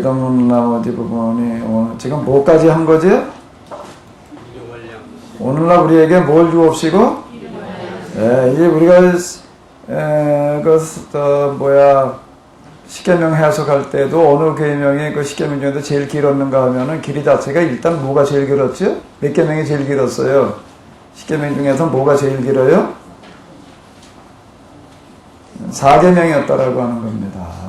주기도문 어디 부분이 지금 뭐까지 한 거지? 오늘날 우리에게 뭘 주옵시고? 이제 우리가 십계명 해석할 때도 어느 계명이 그 십계명 중에서 제일 길었는가 하면은 길이 자체가 일단 뭐가 제일 길었죠? 몇 계명이 제일 길었어요? 십계명 중에서 뭐가 제일 길어요? 4계명이었다라고 하는 겁니다.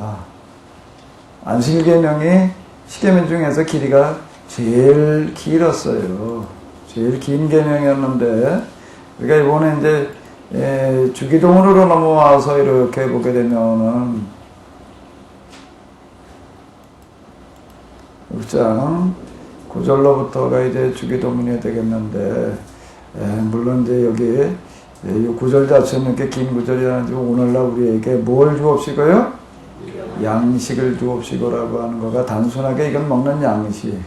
안식일계명이 십계명 중에서 길이가 제일 길었어요. 제일 긴 계명이었는데, 우리가 이번에 이제 주기도문으로 넘어와서 이렇게 보게 되면은 6장 9절로부터가 이제 주기도문이 되겠는데, 물론 이제 여기 이 구절 자체는 이렇게 긴 구절이 아니고 오늘날 우리에게 뭘 주옵시고요? 양식을 주옵시고라고 하는 거가 단순하게 이건 먹는 양식.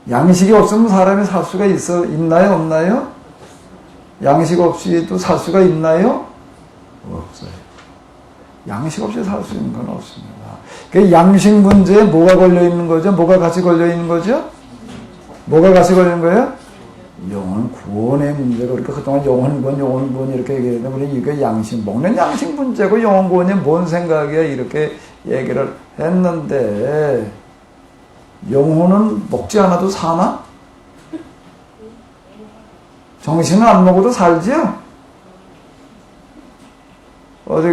양식이 없으면 사람이 살 수가 있나요? 없나요? 양식 없이도 살 수가 있나요? 없어요. 양식 없이 살 수 있는 건 없습니다. 그 양식 문제에 뭐가 걸려 있는 거죠? 뭐가 같이 걸려 있는 거죠? 뭐가 같이 걸린 거예요? 영혼 구원의 문제가. 그러니까 그동안 영혼 구원 이렇게 얘기했는데, 우리 이거 양식, 먹는 양식 문제고 영혼 구원이 뭔 생각이야? 이렇게 얘기를 했는데, 영혼은 먹지 않아도 사나? 정신은 안 먹어도 살지요? 어디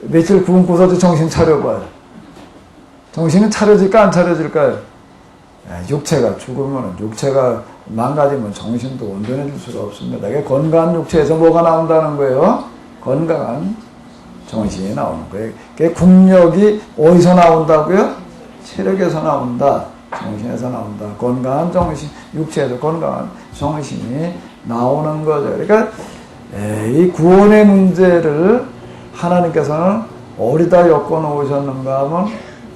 며칠 굶고서도 정신 차려봐요. 정신은 차려질까 안 차려질까요? 육체가 죽으면, 육체가 망가지면 정신도 온전해질 수가 없습니다. 이게 건강한 육체에서 뭐가 나온다는 거예요? 건강한 정신이 나오는 거예요. 그게 국력이 어디서 나온다고요? 체력에서 나온다. 정신에서 나온다. 건강한 정신, 육체에서 건강한 정신이 나오는 거죠. 그러니까 이 구원의 문제를 하나님께서는 어디다 엮어 놓으셨는가 하면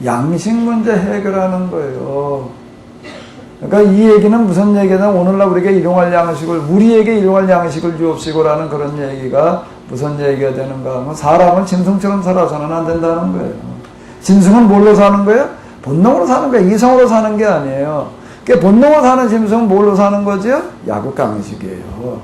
양식 문제 해결하는 거예요. 그러니까 이 얘기는 무슨 얘기냐? 오늘날 우리에게 일용할 양식을, 우리에게 일용할 양식을 주옵시고라는 그런 얘기가 무슨 얘기가 되는가 하면, 사람은 짐승처럼 살아서는 안 된다는 거예요. 짐승은 뭘로 사는 거예요? 본능으로 사는 거예요. 이성으로 사는 게 아니에요. 그러니까 본능으로 사는 짐승은 뭘로 사는 거죠? 약육강식이에요.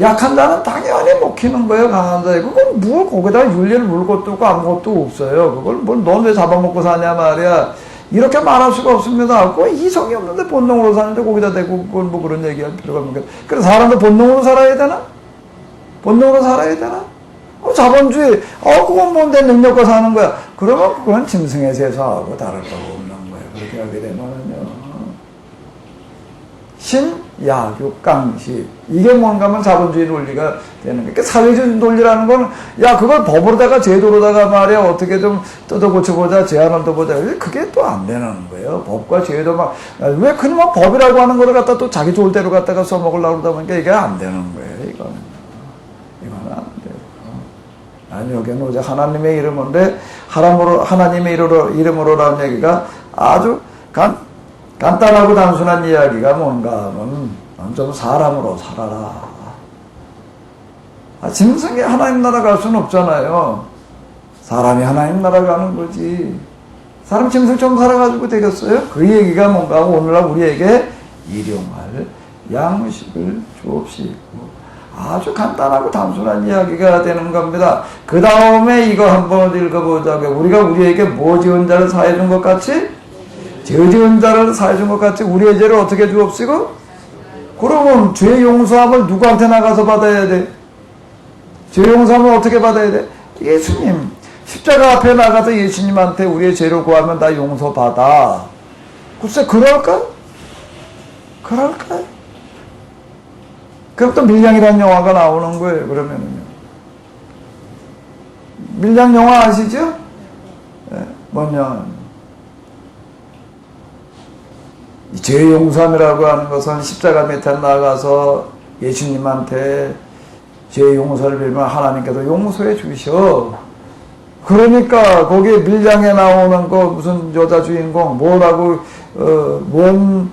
약한 자는 당연히 먹히는 거예요. 강한 자에. 그건 뭘 거기다 윤리를 물 것도 없고 아무것도 없어요. 그걸 넌 왜 잡아먹고 사냐 말이야. 이렇게 말할 수가 없습니다. 그 이성이 없는데 본능으로 사는데 거기다 대고 그걸 뭐 그런 얘기할 필요가 없는 거예요. 그래서 사람도 본능으로 살아야 되나? 본능으로 살아야 되나? 자본주의, 그건 뭐 내 능력과 사는 거야. 그러면 그건 짐승의 세상하고 다를 바가 없는 거예요. 그렇게 하게 되면은요. 신약육강식. 이게 뭔가 하면 자본주의 논리가 되는 거예요. 그러니까 사회주의 논리라는 건, 그걸 법으로다가 제도로다가 말이야, 어떻게 좀 뜯어고쳐보자, 제한을 둬보자. 그게 또 안 되는 거예요. 법과 제도 왜 그놈의 법이라고 하는 거를 갖다 또 자기 좋을 대로 갖다가 써먹으려고 그러다 보니까 이게 안 되는 거예요, 이거는. 이거는 안 돼요. 아니, 여기는 오직 하나님의 이름인데, 하나님의 이름으로라는 얘기가 아주 간단하고 단순한 이야기가 뭔가 하면, 좀 사람으로 살아라. 짐승이 하나님 나라 갈 수는 없잖아요. 사람이 하나님 나라 가는 거지. 사람 짐승처럼 살아가지고 되겠어요? 그 얘기가 뭔가 하면 오늘날 우리에게 일용할 양식을 주옵시고, 아주 간단하고 단순한 이야기가 되는 겁니다. 그 다음에 이거 한번 읽어보자고요. 우리가 우리에게 뭐 지은 자를 사해 준 것 같이? 죄 지은 자를 사해 준 것 같이 우리의 죄를 어떻게 주옵시고? 그러면 죄 용서함을 누구한테 나가서 받아야 돼? 죄 용서함을 어떻게 받아야 돼? 예수님. 십자가 앞에 나가서 예수님한테 우리의 죄를 구하면 다 용서받아. 글쎄, 그럴까? 그럴까요? 그럼 또 밀양이라는 영화가 나오는 거예요, 그러면은요. 밀양 영화 아시죠? 뭐냐. 죄 용서함이라고 하는 것은 십자가 밑에 나가서 예수님한테 죄 용서를 빌면 하나님께서 용서해 주셔. 그러니까 거기에 밀양에 나오는 거 무슨 여자 주인공 뭐라고 뭔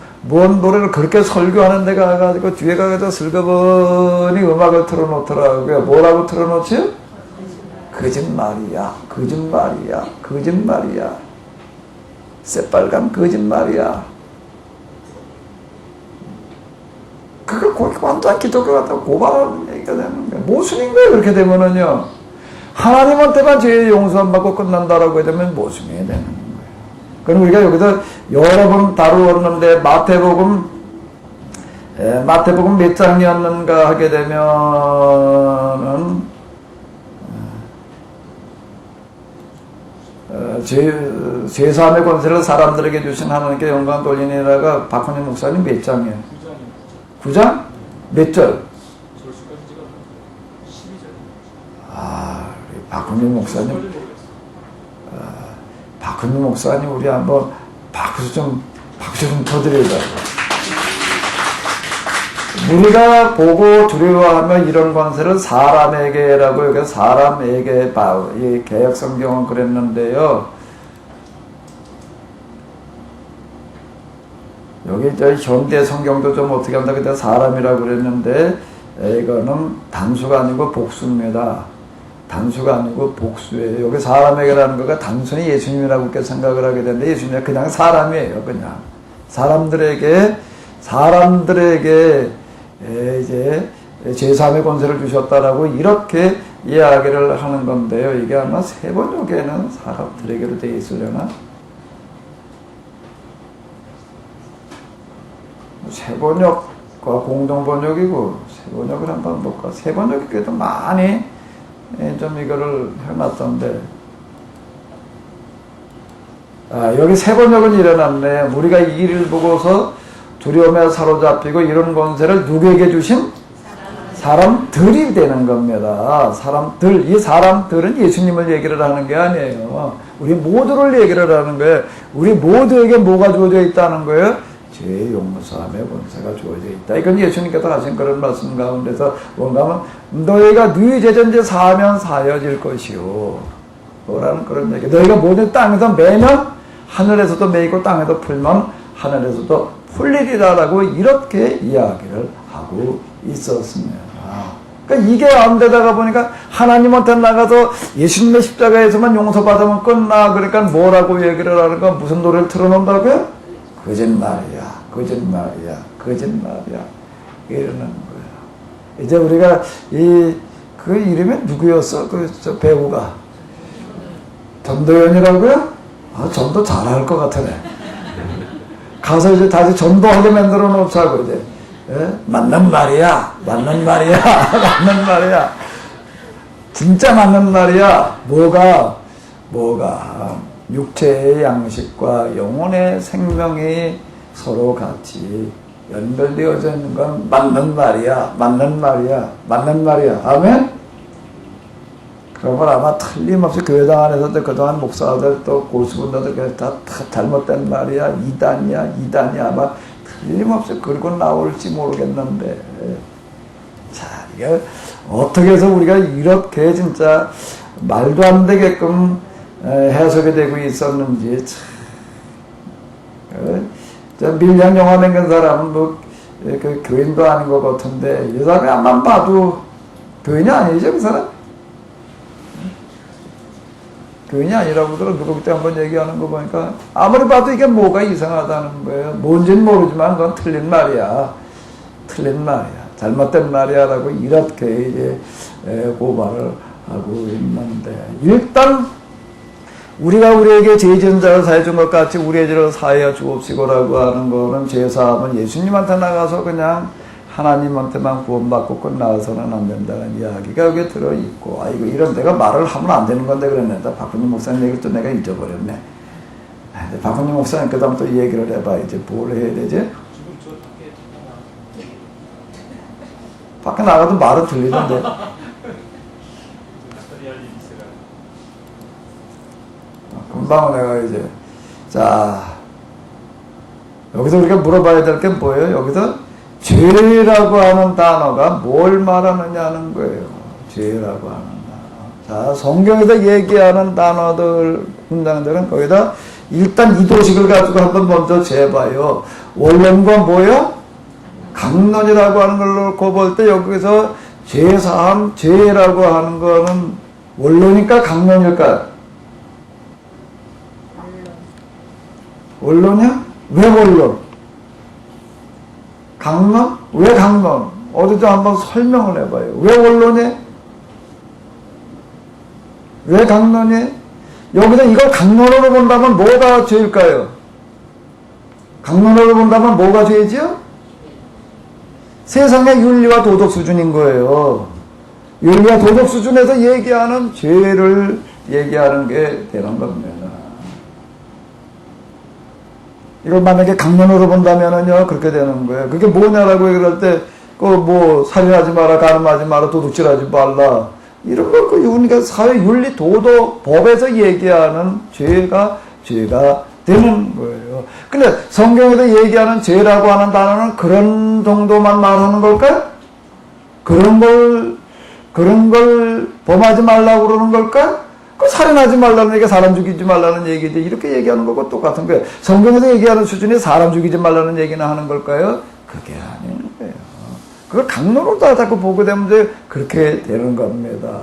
노래를 그렇게 설교하는 데 가가지고 뒤에 가서 슬그머니 음악을 틀어놓더라고요. 뭐라고 틀어놓지? 거짓말이야. 새빨간 거짓말이야. 그걸 완전 기독교 같다고 고발하는 얘기가 되는 거야. 모순인 거예요. 그렇게 되면은요. 하나님한테만 죄 용서 안 받고 끝난다라고 되면 모순이 되는 거예요. 그럼 우리가 여기서 여러 번 다루었는데 마태복음 몇 장이었는가 하게 되면은 제3의 권세를 사람들에게 주신 하나님께 영광 돌리니라가 박헌희 목사님 몇 장이에요? 9장? 몇 절? 박헌희 목사님. 박헌희 목사님 우리 한번 박수 좀 터드려야. 우리가 보고 두려워하며 이런 권세를 사람에게라고 여기 사람에게 이 개역 성경은 그랬는데요. 여기 저 현대 성경도 좀 어떻게 한다 그때 사람이라고 그랬는데 이거는 단수가 아니고 복수입니다. 단수가 아니고 복수예요. 여기 사람에게라는 거가 단순히 예수님이라고 이렇게 생각을 하게 되는데 예수님은 그냥 사람이에요. 그냥 사람들에게 이제 제3의 권세를 주셨다라고 이렇게 이야기를 하는 건데요. 이게 아마 세번역에는 사람들에게로 되어 있으려나? 세번역과 공동번역이고 세번역을 한번 볼까? 세번역이 그래도 많이 좀 이거를 해놨던데 여기 세번역은 일어났네. 우리가 이 일을 보고서 두려움에 사로잡히고 이런 권세를 누구에게 주신? 사람들이 되는 겁니다. 사람들. 이 사람들은 예수님을 얘기를 하는 게 아니에요. 우리 모두를 얘기를 하는 거예요. 우리 모두에게 뭐가 주어져 있다는 거예요? 죄 용서함의 권세가 주어져 있다. 이건 예수님께서 하신 그런 말씀 가운데서 뭔가 하면 너희가 네 죄전제 사하면 사여질 것이요 라는 그런 얘기. 너희가 모든 땅에서 매면 하늘에서도 매이고 땅에도 풀면 하늘에서도 풀리리라라고 이렇게 이야기를 하고 있었습니다. 그러니까 이게 안 되다가 보니까 하나님한테 나가서 예수님의 십자가에서만 용서받으면 끝나. 그러니까 뭐라고 얘기를 하는가? 무슨 노래를 틀어놓는다고요? 거짓말이야. 이러는 거예요. 이제 우리가 그 이름이 누구였어? 저 배우가 전도연이라고요? 전도 잘할 것 같으네. 가서 이제 다시 전도하게 만들어 놓자고 이제. 맞는 말이야. 진짜 맞는 말이야. 뭐가 육체의 양식과 영혼의 생명이 서로 같이 연결되어져 있는 건 맞는 말이야. 아멘? 그러면 아마 틀림없이 교회당 안에서도 그동안 목사들 또 고수분들 다 잘못된 말이야. 이단이야. 아마 틀림없이 그러고 나올지 모르겠는데. 자, 이게 어떻게 해서 우리가 이렇게 진짜 말도 안 되게끔 해석이 되고 있었는지 참. 밀양 영화 맹근 사람은 그 교인도 아닌 것 같은데 이 사람이 안만 봐도 교인이 아니죠, 그 사람? 교인이 아니라고 그러더라도 누가 그때 한번 얘기하는 거 보니까 아무리 봐도 이게 뭐가 이상하다는 거예요. 뭔지는 모르지만 그건 틀린 말이야. 잘못된 말이야라고 이렇게 이제 고발을 하고 있는데 일단 우리가 우리에게 죄전자를 사해준 것 같이 우리의 죄를 사하여 주옵시고라고 하는 거는 죄사함은 예수님한테 나가서 그냥 하나님한테만 구원받고 끝나서는 안 된다는 이야기가 여기에 들어있고, 이거 이런 내가 말을 하면 안 되는 건데 그랬는데 박헌희 목사님 얘기를 또 내가 잊어버렸네. 박헌희 목사님 그 다음 또 얘기를 해봐. 이제 뭘 해야 되지? 밖에 나가도 말은 들리던데. 금방 내가 이제 자 여기서 우리가 물어봐야 될 게 뭐예요? 여기서 죄라고 하는 단어가 뭘 말하느냐는 거예요. 죄라고 하는 단어. 자, 성경에서 얘기하는 단어들, 문장들은 거기다 일단 이 도식을 가지고 한번 먼저 재봐요. 원론과 뭐요? 강론이라고 하는 걸 놓고 볼 때 여기서 죄사함, 죄라고 하는 거는 원론일까 강론일까? 원론이야? 왜 원론? 강론? 왜 강론? 어디도 한번 설명을 해봐요. 왜 원론이? 왜 강론이? 여기서 이걸 강론으로 본다면 뭐가 죄일까요? 강론으로 본다면 뭐가 죄지요? 세상의 윤리와 도덕 수준인 거예요. 윤리와 도덕 수준에서 얘기하는 죄를 얘기하는 게 되는 겁니다. 이걸 만약에 강론으로 본다면은요, 그렇게 되는 거예요. 그게 뭐냐라고 얘기를 할 때, 살인하지 마라, 가늠하지 마라, 도둑질하지 말라. 이런 걸, 그러니까 사회 윤리 도덕 법에서 얘기하는 죄가 되는 거예요. 근데 성경에서 얘기하는 죄라고 하는 단어는 그런 정도만 말하는 걸까요? 그런 걸 범하지 말라고 그러는 걸까요? 살인하지 말라는 얘기가 사람 죽이지 말라는 얘기지. 이렇게 얘기하는 거고 똑같은 거예요. 성경에서 얘기하는 수준이 사람 죽이지 말라는 얘기나 하는 걸까요? 그게 아닌 거예요. 그걸 강론으로 다 자꾸 보게 되면 이제 그렇게 되는 겁니다.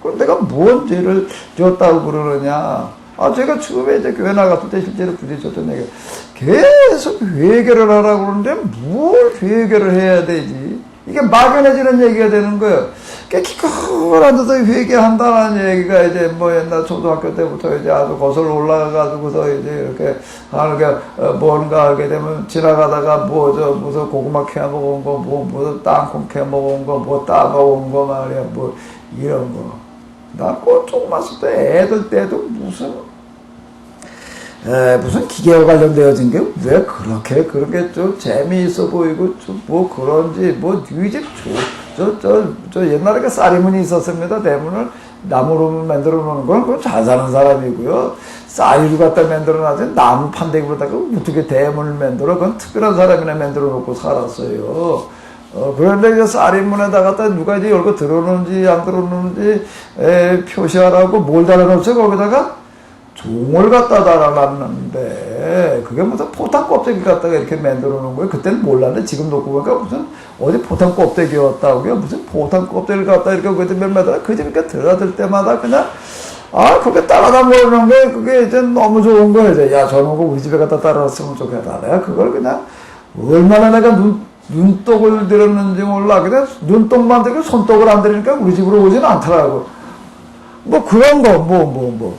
그럼 내가 뭔 죄를 지었다고 그러느냐? 제가 처음에 이제 교회 나갔을 때 실제로 부딪혔던 얘기, 계속 회개를 하라고 그러는데 뭘 회개를 해야 되지? 이게 막연해지는 얘기가 되는 거예요. 기껏 앉아서 회개한다는 얘기가 이제 옛날 초등학교 때부터 이제 아주 거슬러 올라가가지고서 이제 이렇게 하는 게 뭔가 하게 되면 지나가다가 무슨 고구마 캐 먹은 거, 무슨 땅콩 캐 먹은 거, 따 먹은 거 말이야, 이런 거. 나 조그만 있을 때 애들 때도 무슨 기계와 관련되어진 게 왜 그렇게 좀 재미있어 보이고 좀 그런지 뉴집 옛날에 그 쌀이문이 있었습니다. 대문을 나무로 만들어 놓는 건 그건 잘 사는 사람이고요. 쌀이를 갖다 만들어 놔서 나무 판대기로다가 어떻게 대문을 만들어? 그건 특별한 사람이나 만들어 놓고 살았어요. 그런데 이제 쌀이문에다가 누가 이제 열고 들어놓는지 안 들어놓는지 표시하라고 뭘 달아놓죠? 거기다가 종을 갖다 달아놨는데 그게 무슨 포탄 껍데기 갖다가 이렇게 만들어 놓은 거예요. 그때는 몰랐는데 지금 놓고 보니까 무슨 어디 포탄 껍데기였다고요. 무슨 포탄 껍데기를 갖다 이렇게 몇 매달 그 집에 들어들 때마다 그냥 그게 따라다 모르는 게 그게 이제 너무 좋은 거예요. 이제 야 저런 거 우리 집에 갖다 따라놨으면 좋겠다. 내가 그걸 그냥 얼마나 내가 눈독을 들였는지 몰라. 그냥 눈독만 들고 손독을 안 들으니까 우리 집으로 오지는 않더라고. 그런 거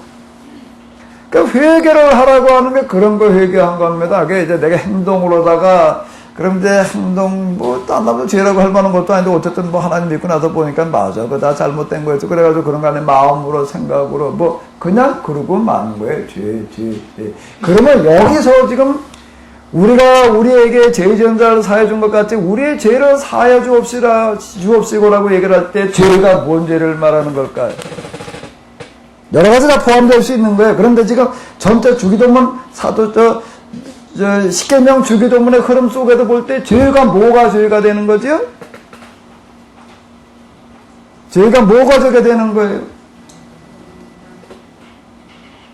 그러니까 회개를 하라고 하는 게 그런 거 회개한 겁니다. 그게 이제 내가 행동으로다가, 그럼 이제 행동, 딴 남도 죄라고 할 만한 것도 아닌데, 어쨌든 하나님 믿고 나서 보니까 맞아. 그거 다 잘못된 거였어. 그래가지고 그런 거 안에 마음으로, 생각으로, 그냥 그러고 마는 거예요. 죄. 그러면 여기서 지금 우리가 우리에게 죄 지은 자를 사해 준 것 같이 우리의 죄를 사해 주옵시고라고 얘기를 할 때 죄가 뭔 죄를 말하는 걸까요? 여러 가지 다 포함될 수 있는 거예요. 그런데 지금 전체 주기도문 십계명 주기도문의 흐름 속에도 볼 때 죄가 뭐가 죄가 되는 거죠? 죄가 뭐가 죄가 되는 거예요?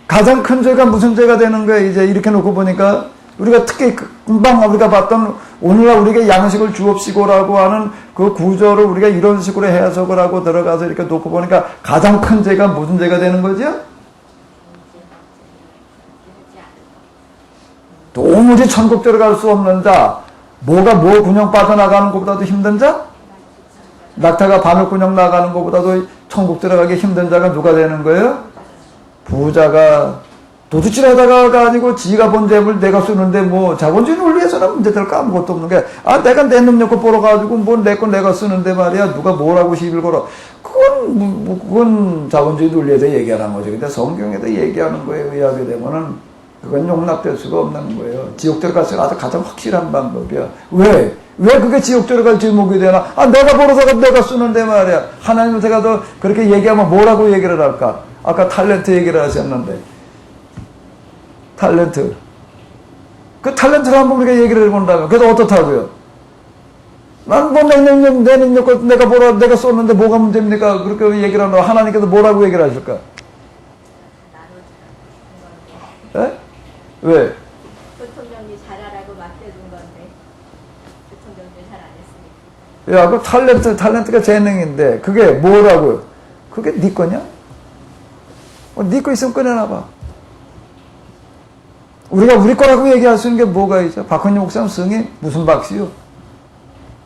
가장 큰 죄가 무슨 죄가 되는 거예요? 이제 이렇게 놓고 보니까 우리가 특히 금방 우리가 봤던 오늘날 우리에게 양식을 주옵시고라고 하는 그 구절을 우리가 이런 식으로 해석을 하고 들어가서 이렇게 놓고 보니까 가장 큰 죄가 무슨 죄가 되는 거죠? 도무지 천국 들어갈 수 없는 자, 뭐 군형 빠져나가는 것보다도 힘든 자? 낙타가 바늘군형 나가는 것보다도 천국 들어가기 힘든 자가 누가 되는 거예요? 부자가 도둑질하다가 아니고 지가 본 재물 내가 쓰는데 자본주의 논리에서는 문제될 거 아무것도 없는 게 내가 내 능력을 벌어가지고 내 건 내가 쓰는데 말이야 누가 뭐라고 시비를 걸어 그건 자본주의 논리에서 얘기하는 거죠. 근데 성경에서 얘기하는 거에 의하게 되면은 그건 용납될 수가 없는 거예요. 지옥 들어가서 아주 가장 확실한 방법이야. 왜 그게 지옥 들어갈 제목이 되나? 내가 벌어서 내가 쓰는데 말이야. 하나님은 제가 더 그렇게 얘기하면 뭐라고 얘기를 할까? 아까 탤런트 얘기를 하셨는데 탤런트. 그 탤런트를 한번 우리가 얘기를 해본다면, 그래서 어떻다고요? 내 능력, 내가 쏘는데 뭐가 문제입니까? 그렇게 얘기를 하면 하나님께서 뭐라고 얘기를 하실까? 에? 왜? 교통 정리 잘하라고 맡겨둔 건데, 교통 정리 잘 안 했으니까. 그 탤런트가 재능인데, 그게 뭐라고요? 그게 네 거냐? 네 거 있으면 꺼내놔봐. 우리가 우리 거라고 얘기할 수 있는 게 뭐가 있죠? 박헌희 목사님 성이 무슨 박씨요?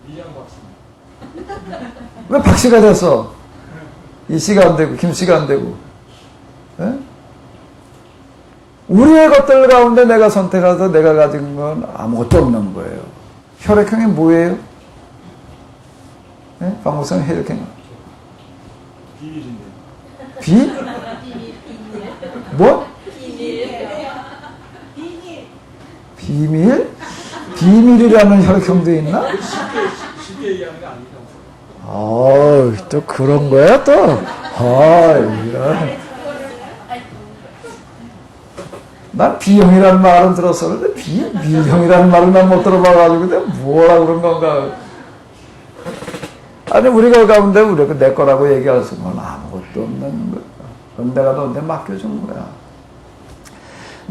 이양 박씨. 왜 박씨가 됐어? 이 씨가 안 되고 김 씨가 안 되고. 예? 우리의 것들 가운데 내가 선택해서 내가 가진 건 아무것도 없는 거예요. 혈액형이 뭐예요? 예? 박 목사님 혈액형. 비밀인데. 비? 뭐? 비밀? 비밀이라는 혈액형도 있나? 쉽게 얘기하는 게 아니다. 또 그런 거야, 또? 이런. 난 B형이라는 말은 들었었는데, B형이라는 말을 난 못 들어봐가지고, 내가 뭐라 그런 건가. 아니, 우리가 가운데, 우리가 내 거라고 얘기할 수 있는 건 아무것도 없는 거야. 그건 내가 너한테 맡겨준 거야.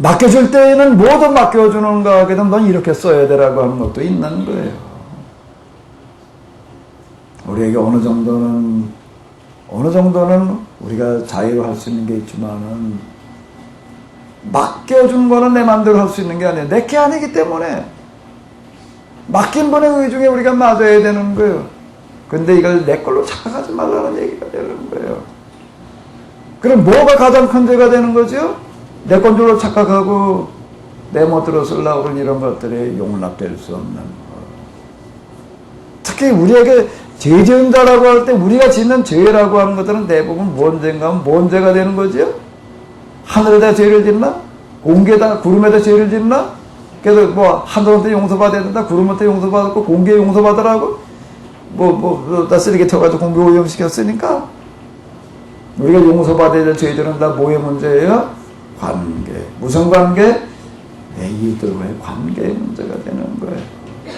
맡겨줄 때에는 뭐든 맡겨주는가 하게 되면 넌 이렇게 써야 되라고 하는 것도 있는 거예요. 우리에게 어느 정도는 우리가 자유로 할 수 있는 게 있지만은 맡겨준 거는 내 마음대로 할 수 있는 게 아니에요. 내게 아니기 때문에 맡긴 분의 의중에 우리가 맞아야 되는 거예요. 근데 이걸 내 걸로 착각하지 말라는 얘기가 되는 거예요. 그럼 뭐가 가장 큰 죄가 되는 거죠? 내 건 줄로 착각하고 내 멋대로 쓰려고 그런 이런 것들이 용납될 수 없는 것. 특히 우리에게 죄 지은 자라고 할 때 우리가 짓는 죄라고 하는 것들은 대부분 뭔 죄인가 하면 뭔 죄가 되는 거죠? 하늘에다 죄를 짓나? 공기에다 구름에다 죄를 짓나? 그래서 뭐 하늘한테 용서받아야 된다, 구름한테 용서받았고 공기에 용서받으라고 다 쓰레기 태워가지고 공기 오염시켰으니까 우리가 용서받아야 될 죄들은 다 뭐의 문제예요? 관계. 무슨 관계? 내 이웃들과의 관계의 문제가 되는 거예요.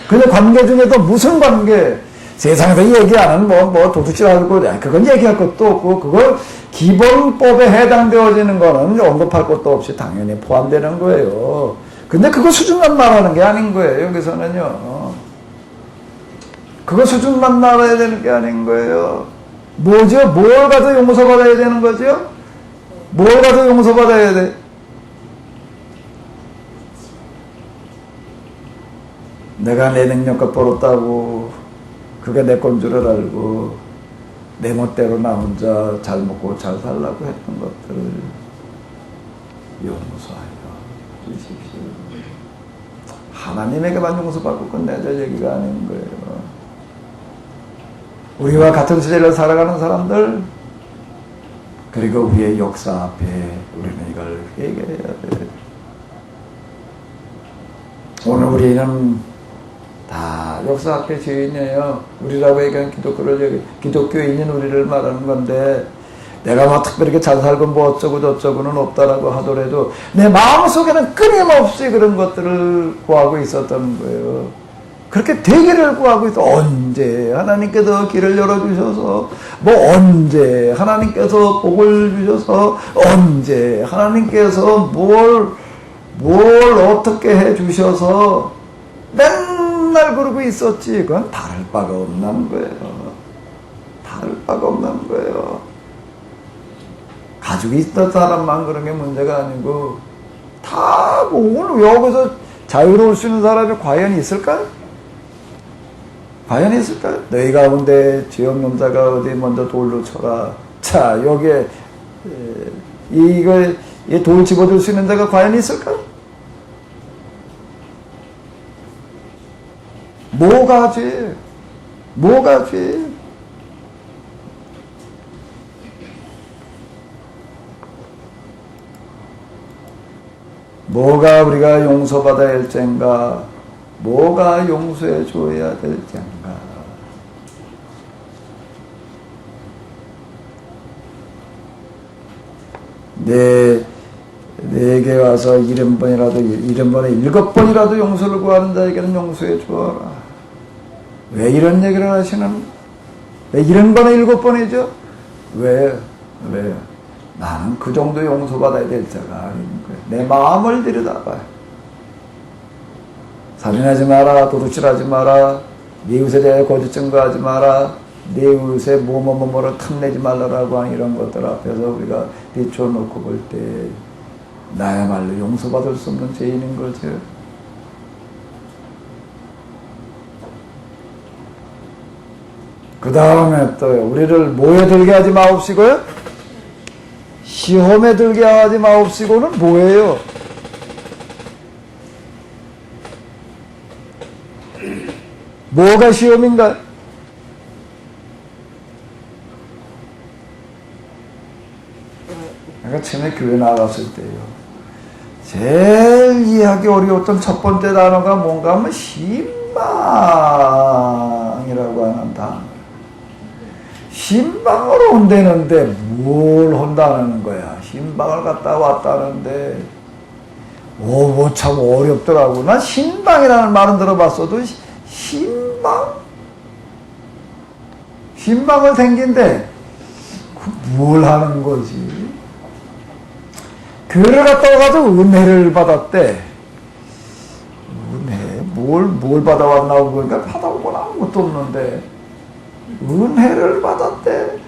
근데 관계 중에도 무슨 관계? 세상에서 얘기하는 도둑질하고 그건 얘기할 것도 없고 그걸 기본법에 해당되어지는 거는 언급할 것도 없이 당연히 포함되는 거예요. 근데 그거 수준만 말하는 게 아닌 거예요. 여기서는요. 그거 수준만 말해야 되는 게 아닌 거예요. 뭐죠? 뭘 가서 용서받아야 되는 거죠? 뭘 가서 용서받아야 돼? 내가 내 능력과 벌었다고 그게 내 건 줄을 알고 내 멋대로 나 혼자 잘 먹고 잘 살라고 했던 것들을 용서하여 주십시오. 하나님에게만 용서받고 끝내자 얘기가 아닌 거예요. 우리와 같은 시대를 살아가는 사람들 그리고 우리의 역사 앞에 우리는 이걸 회개해야 돼. 오늘 우리는 다 역사 앞에 죄인이에요. 우리라고 얘기하는 기독교인인 우리를 말하는 건데 내가 뭐 특별히 잘 살고 뭐 어쩌고 저쩌고는 없다라고 하더라도 내 마음속에는 끊임없이 그런 것들을 구하고 있었던 거예요. 그렇게 되기를 구하고 있어. 언제 하나님께서 길을 열어주셔서 언제 하나님께서 복을 주셔서 언제 하나님께서 뭘 어떻게 해주셔서 맨날 그러고 있었지. 그건 다를 바가 없는 거예요. 다를 바가 없는 거예요. 가족이 있던 사람만 그런 게 문제가 아니고 다 오늘 여기서 자유로울 수 있는 사람이 과연 있을까요? 과연 있을까요? 너희 가운데 죄 없는 자가 어디 먼저 돌로 쳐라. 자, 여기에 이 돌 집어줄 수 있는 자가 과연 있을까요? 뭐가 죄? 뭐가 죄? 뭐가 우리가 용서받아야 할 죄인가? 뭐가 용서해 줘야 될 죄인가? 내게 와서 70번에 7번이라도 용서를 구하는 자에게는 용서해 주어라. 왜 이런 얘기를 하시는? 왜 70번에 7번이죠? 왜? 나는 그 정도 용서받아야 될 자가 아닌 거예요. 내 마음을 들여다봐요. 살인하지 마라, 도둑질하지 마라, 네 이웃에 대해 거짓 증거하지 마라, 네 이웃에 뭐를 탐내지 말라라고 하는 이런 것들 앞에서 우리가 비춰놓고 볼 때 나야말로 용서받을 수 없는 죄인인 거죠. 그 다음에 또 우리를 뭐에 들게 하지 마옵시고요? 시험에 들게 하지 마옵시고는 뭐예요? 뭐가 시험인가? 내가 처음에 교회 나갔을 때요. 제일 이해하기 어려웠던 첫 번째 단어가 뭔가 하면 신방이라고 하는 단어. 신방으로 온다는데 뭘 한다는 거야. 신방을 갔다 왔다는데 뭐 참 어렵더라고. 난 신방이라는 말은 들어봤어도 신방을 생긴데 뭘 하는 거지? 교회를 갔다 와가지고 은혜를 받았대. 은혜? 뭘 받아왔나 보니까 받아온 건 아무것도 없는데 은혜를 받았대.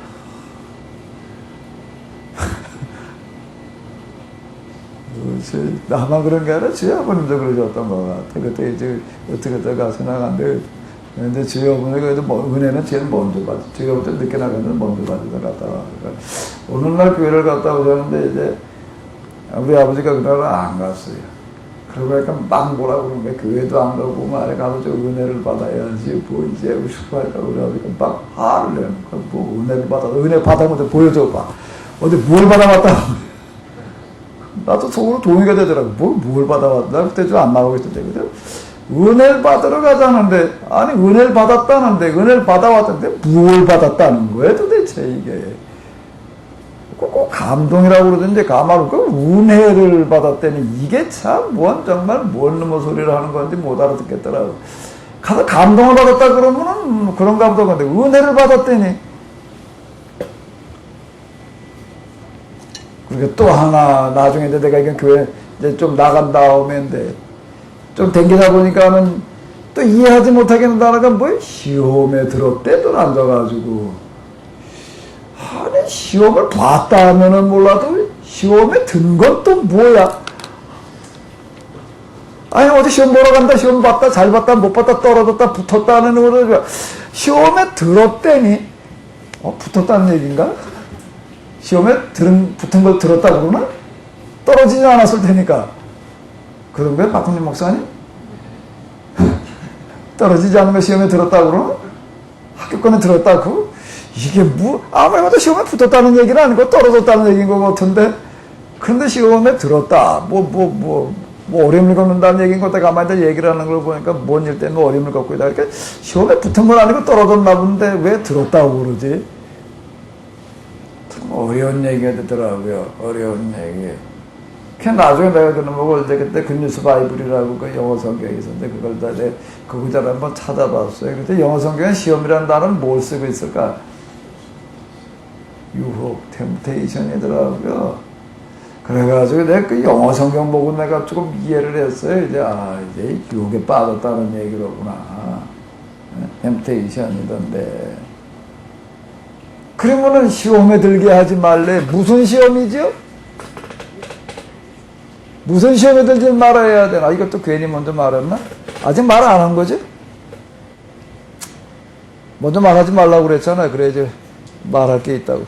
나만 그런 게 아니라 저희 아버님도 그러셨던 것 같아. 그때 이제 어떻게 가서 나갔는데, 근데 저희 어머니가 그래도 은혜는 제일 먼저 받았어. 저희 어머니 늦게 나갔는데 먼저 받아서 갔다 와. 그러니까 어느 날 교회를 갔다 오셨는데 이제 우리 아버지가 그날은 안 갔어요. 그러니까 막 뭐라 그러는 거야. 교회도 안 가고 말에 가서 저 은혜를 받아야지. 뭐 이제 우스파이다. 우리 아버지가 막 화를 내는 거야. 뭐 은혜를 받아. 은혜 받아보자 보여줘 봐. 어디 뭘 받아봤다. 나도 속으로 동의가 되더라고. 뭘 받아왔나? 그때 좀 안 나오고 있을 때거든. 은혜를 받으러 가자는데, 아니, 은혜를 받았다는데, 은혜를 받아왔는데, 뭘 받았다는 거야, 도대체 이게. 꼭 감동이라고 그러던데, 가마로, 은혜를 받았다니, 이게 참, 정말 뭔 놈의 소리를 하는 건지 못 알아듣겠더라고. 가서 감동을 받았다 그러면은, 그런 감동인데, 은혜를 받았다니, 그리고 또 하나, 나중에 내가 이게 교회 이제 좀 나간 다음에인데, 좀 댕기다 보니까는 또 이해하지 못하겠는 단어가 뭐야? 시험에 들었대도 앉아가지고. 아니, 시험을 봤다 하면은 몰라도 시험에 든 건 또 뭐야? 아니, 어디 시험 보러 간다, 시험 봤다, 잘 봤다, 못 봤다, 떨어졌다, 붙었다 하는 거를 시험에 들었대니? 붙었다는 얘기인가? 시험에 붙은 걸 들었다고 그러나? 떨어지지 않았을 테니까. 그런 거야, 박훈님 목사님? 떨어지지 않은 거 시험에 들었다고 그러나? 합격권에 들었다고? 이게 아무리 봐도 시험에 붙었다는 얘기는 아니고 떨어졌다는 얘기인 것 같은데, 그런데 시험에 들었다. 어려움을 겪는다는 얘기인 것 같아. 가만히 얘기를 하는 걸 보니까 뭔 일 때문에 어려움을 겪고 있다. 그러니까 시험에 붙은 건 아니고 떨어졌나 본데 왜 들었다고 그러지? 어려운 얘기가 되더라고요. 어려운 얘기. 그냥 나중에 내가 그런 거 이제 그때 굿뉴스 바이블이라고 그 영어 성경이 있었는데 그걸 다 내 그 구절을 한번 찾아봤어요. 그때 영어 성경에 시험이라는 단어는 뭘 쓰고 있을까? 유혹, 템테이션이더라고요. 그래가지고 내가 그 영어 성경 보고 내가 조금 이해를 했어요. 이제 유혹에 빠졌다는 얘기로구나. 템테이션이던데. 그러면은 시험에 들게 하지 말래. 무슨 시험이죠? 무슨 시험에 들지 말아야 되나? 이것도 괜히 먼저 말했나? 아직 말 안 한 거지? 먼저 말하지 말라고 그랬잖아. 그래야지 말할 게 있다고.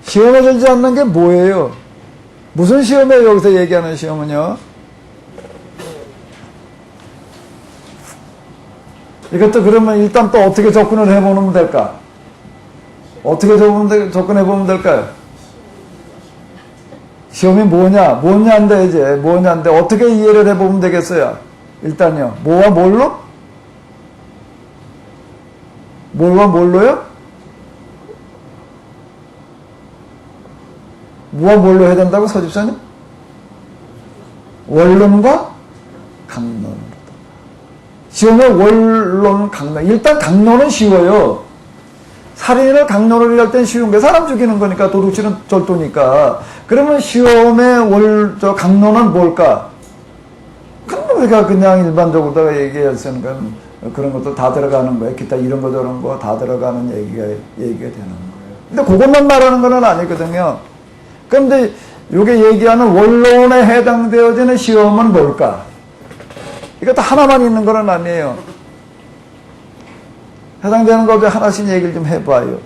시험에 들지 않는 게 뭐예요? 무슨 시험이에요? 여기서 얘기하는 시험은요? 이것도 그러면 일단 또 어떻게 접근을 해보면 될까? 어떻게 접근해보면 될까요? 시험이 뭐냐인데 이제 뭐냐인데 어떻게 이해를 해보면 되겠어요? 일단요. 뭐와 뭘로? 뭘와 뭘로요? 뭐와 뭘로 해야 된다고 서집사님? 원론과 강론으로. 시험의 원론, 강론. 일단 강론은 쉬워요. 살인을 강론을 할 땐 쉬운 게 사람 죽이는 거니까 도둑질은 절도니까. 그러면 시험의 강론은 뭘까? 근데 우리가 그냥 일반적으로 얘기했으니까 그런 것도 다 들어가는 거예요. 기타 이런 거 저런 거 다 들어가는 얘기가 되는 거예요. 근데 그것만 말하는 건 아니거든요. 그런데 요게 얘기하는 원론에 해당되어지는 시험은 뭘까? 이것도 하나만 있는 건 아니에요. 해당되는 거 하나씩 얘기를 좀 해봐요.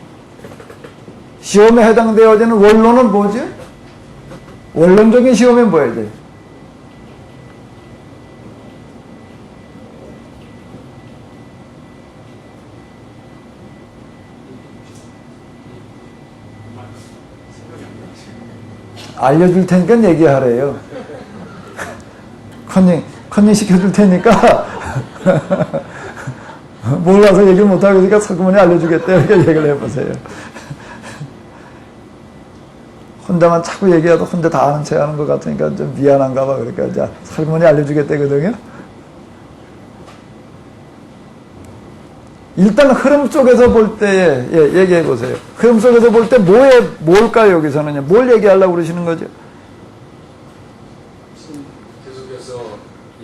시험에 해당되어지는 원론은 뭐지? 원론적인 시험은 뭐야 돼? 알려줄 테니까 얘기하래요. 컨닝 시켜줄 테니까 몰라서 얘기를 못하고 있으니까 설교문이 알려주겠대. 이렇게 얘기를 해보세요. 혼자만 자꾸 얘기해도 혼자 다 아는 체 하는 것 같으니까 좀 미안한가 봐. 그러니까 이제 설교문이 알려주겠대거든요. 일단 흐름 속에서 볼 때, 예, 얘기해 보세요. 흐름 속에서 볼 때 뭘까요, 여기서는요? 뭘 얘기하려고 그러시는 거죠? 계속해서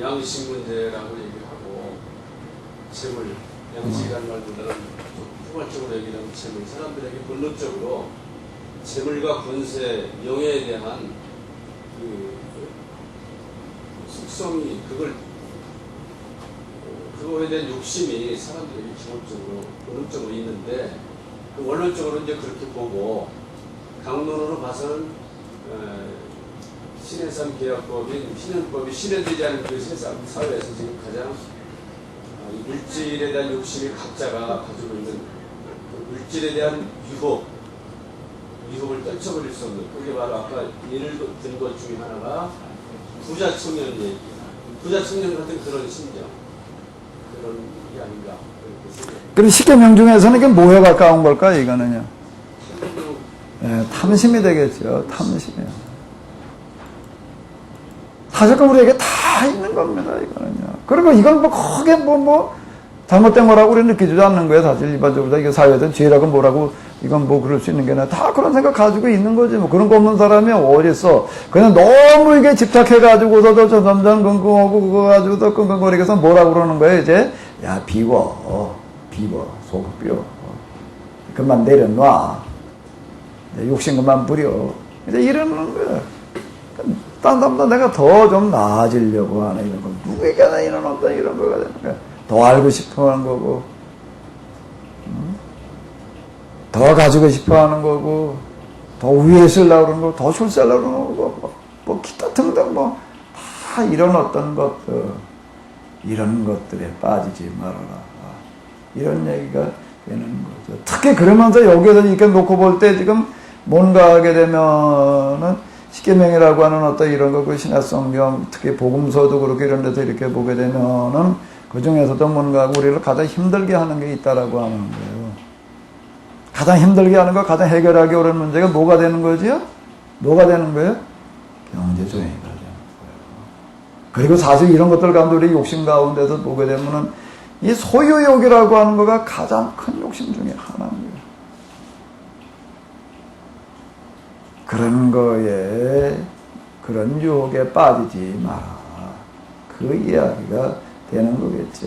양식 문제라고 얘기를 하고, 재물, 양식이라는 말보다는 포괄적으로 얘기하는 재물, 사람들에게 본능적으로 재물과 권세, 명예에 대한 그 속성이, 그거에 대한 욕심이 사람들에게 기본적으로, 본능적으로 있는데, 그 원론적으로 이제 그렇게 보고, 강론으로 봐서는, 신의 삶 계약법인 신현법이 실현되지 않은 그 세상 사회에서 지금 가장 물질에 대한 욕심이 각자가 가지고 있는 그 물질에 대한 유혹을 떨쳐버릴 수 없는, 그게 바로 아까 예를 든 것 중에 하나가 부자 청년 얘기, 부자 청년 같은 그런 심정, 그런 게 아닌가. 그럼 쉽게 명중해서는 이게 뭐에 가까운 걸까, 이거는요? 예, 탐심이 되겠죠. 탐심이요. 사실 우리에게 다 있는 겁니다, 이거는요. 그리고 이건 뭐 크게 잘못된 거라고 우리 느끼지도 않는 거예요, 사실. 일반적으로 이게 사회에서 죄라고 뭐라고, 이건 뭐 그럴 수 있는 게 아니라 다 그런 생각 가지고 있는 거지. 뭐 그런 거 없는 사람이 어딨어. 그냥 너무 이게 집착해가지고서도 점점 끙끙하고 그거 가지고서 끙끙거리면서 뭐라고 그러는 거예요, 이제. 야, 비워, 소급 비워. 그만 내려놔. 욕심 그만 부려. 이제 이러는 거예요. 딴 사람도 내가 더 좀 나아지려고 하는 이런 거. 누구에게나 이런 어떤 이런 거가 되는 거야. 더 알고 싶어 하는 거고, 더 가지고 싶어 하는 거고, 더 위에 쓰려고 그러는 거고, 더 출세하려고 그러는 거고, 뭐 기타 등등 다 이런 어떤 것들, 이런 것들에 빠지지 말아라. 이런 얘기가 되는 거죠. 특히 그러면서 여기에서 이렇게 놓고 볼 때 지금 뭔가 하게 되면은 십계명이라고 하는 어떤 이런 거, 그 신약성경, 특히 복음서도 그렇게 이런 데서 이렇게 보게 되면은 그 중에서도 뭔가 우리를 가장 힘들게 하는 게 있다라고 하는 거예요. 가장 힘들게 하는 거, 가장 해결하기 어려운 문제가 뭐가 되는 거지요? 뭐가 되는 거예요? 경제적인 거죠. 그리고 사실 이런 것들 가운데 우리 욕심 가운데서 보게 되면은 이 소유욕이라고 하는 거가 가장 큰 욕심 중에 하나입니다. 그런 거에, 그런 유혹에 빠지지 마라. 그 이야기가 되는 거겠죠.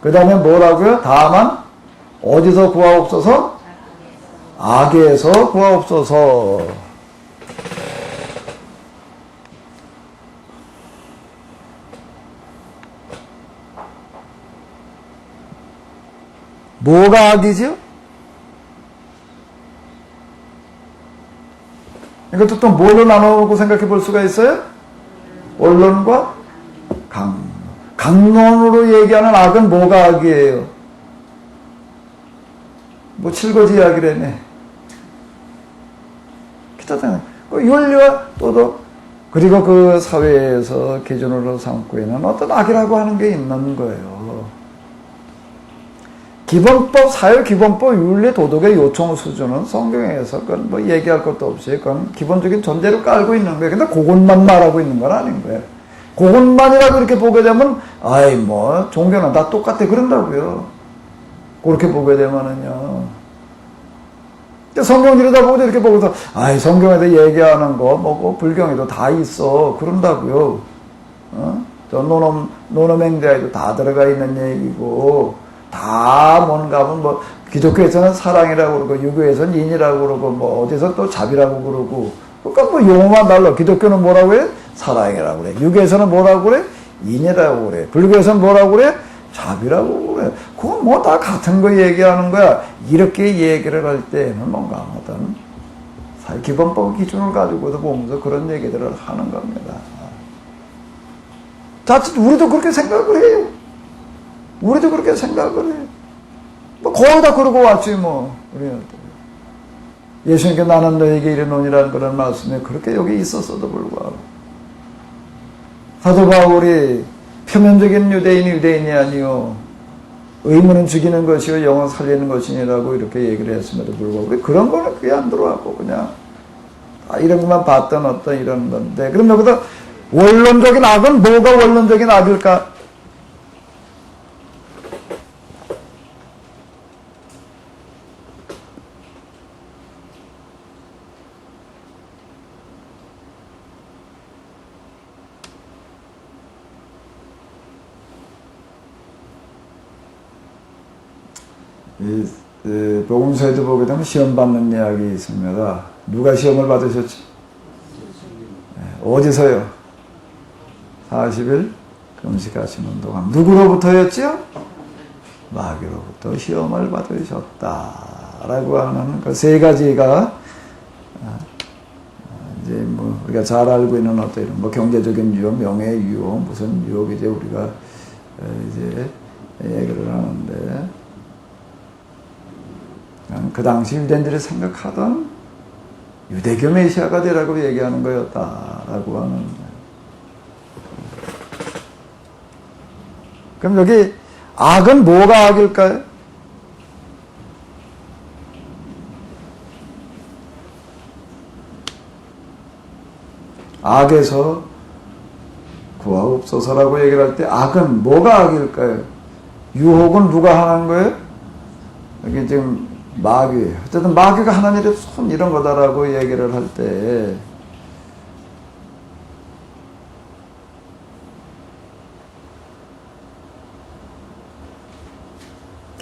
그 다음에 뭐라고요? 다만, 어디서 구하옵소서? 악에서 구하옵소서. 뭐가 악이죠? 이것도 또 뭘로 나누고 생각해 볼 수가 있어요? 원론과 강론. 강론으로 얘기하는 악은 뭐가 악이에요? 뭐 칠거지 이야기라네. 기타 등등. 그 윤리와 도덕, 그리고 그 사회에서 기준으로 삼고 있는 어떤 악이라고 하는 게 있는 거예요. 기본법, 사회기본법, 윤리, 도덕의 요청 수준은 성경에서 그건 뭐 얘기할 것도 없이 그건 기본적인 존재로 깔고 있는 거예요. 근데 그것만 말하고 있는 건 아닌 거예요. 그것만이라고 이렇게 보게 되면, 아이, 뭐, 종교는 다 똑같아. 그런다고요. 그렇게 보게 되면은요. 성경 이러다 보고 이렇게 보고서, 아이, 성경에서 얘기하는 거, 뭐, 불경에도 다 있어. 그런다고요. 저 노노맹자에도 다 들어가 있는 얘기고, 다 뭔가 하면 뭐 기독교에서는 사랑이라고 그러고 유교에서는 인이라고 그러고 뭐 어디서 또 자비라고 그러고 그러니까 뭐 용어만 달라. 기독교는 뭐라고 그래? 사랑이라고 그래. 유교에서는 뭐라고 그래? 인이라고 그래. 불교에서는 뭐라고 그래? 자비라고 그래. 그건 뭐 다 같은 거 얘기하는 거야. 이렇게 얘기를 할 때는 뭔가 하든 기본법 기준을 가지고도 보면서 그런 얘기들을 하는 겁니다. 자칫 우리도 그렇게 생각을 해요. 우리도 그렇게 생각을 해요. 뭐 거의 다 그러고 왔지 뭐. 우리는 예수님께 나는 너에게 이르노니라는 그런 말씀에 그렇게 여기 있었어도 불구하고 사도 바울이 표면적인 유대인이 아니요 의문은 죽이는 것이요 영은 살리는 것이니라고 이렇게 얘기를 했음에도 불구하고 우리 그런 거는 귀에 안 들어왔고 그냥 이런 것만 봤던 어떤 이런 건데 그럼 여기서 원론적인 악은 뭐가 원론적인 악일까? 복음서에도 보게 되면 시험 받는 이야기 있습니다. 누가 시험을 받으셨지? 어디서요? 40일 금식하시는 동안 누구로부터였지요? 마귀로부터 시험을 받으셨다라고 하는 그 세 가지가 이제 뭐 우리가 잘 알고 있는 어떤 이런 뭐 경제적인 유혹, 명예 유혹, 무슨 유혹 이제 우리가 이제 얘기를 하는데. 그 당시 유대인들이 생각하던 유대교 메시아가 되라고 얘기하는 거였다라고 하는 거예요. 그럼 여기 악은 뭐가 악일까요? 악에서 구하옵소서라고 얘기를 할 때 악은 뭐가 악일까요? 유혹은 누가 하는 거예요? 여기 지금 마귀, 어쨌든 마귀가 하나님의 손 이런 거다라고 얘기를 할 때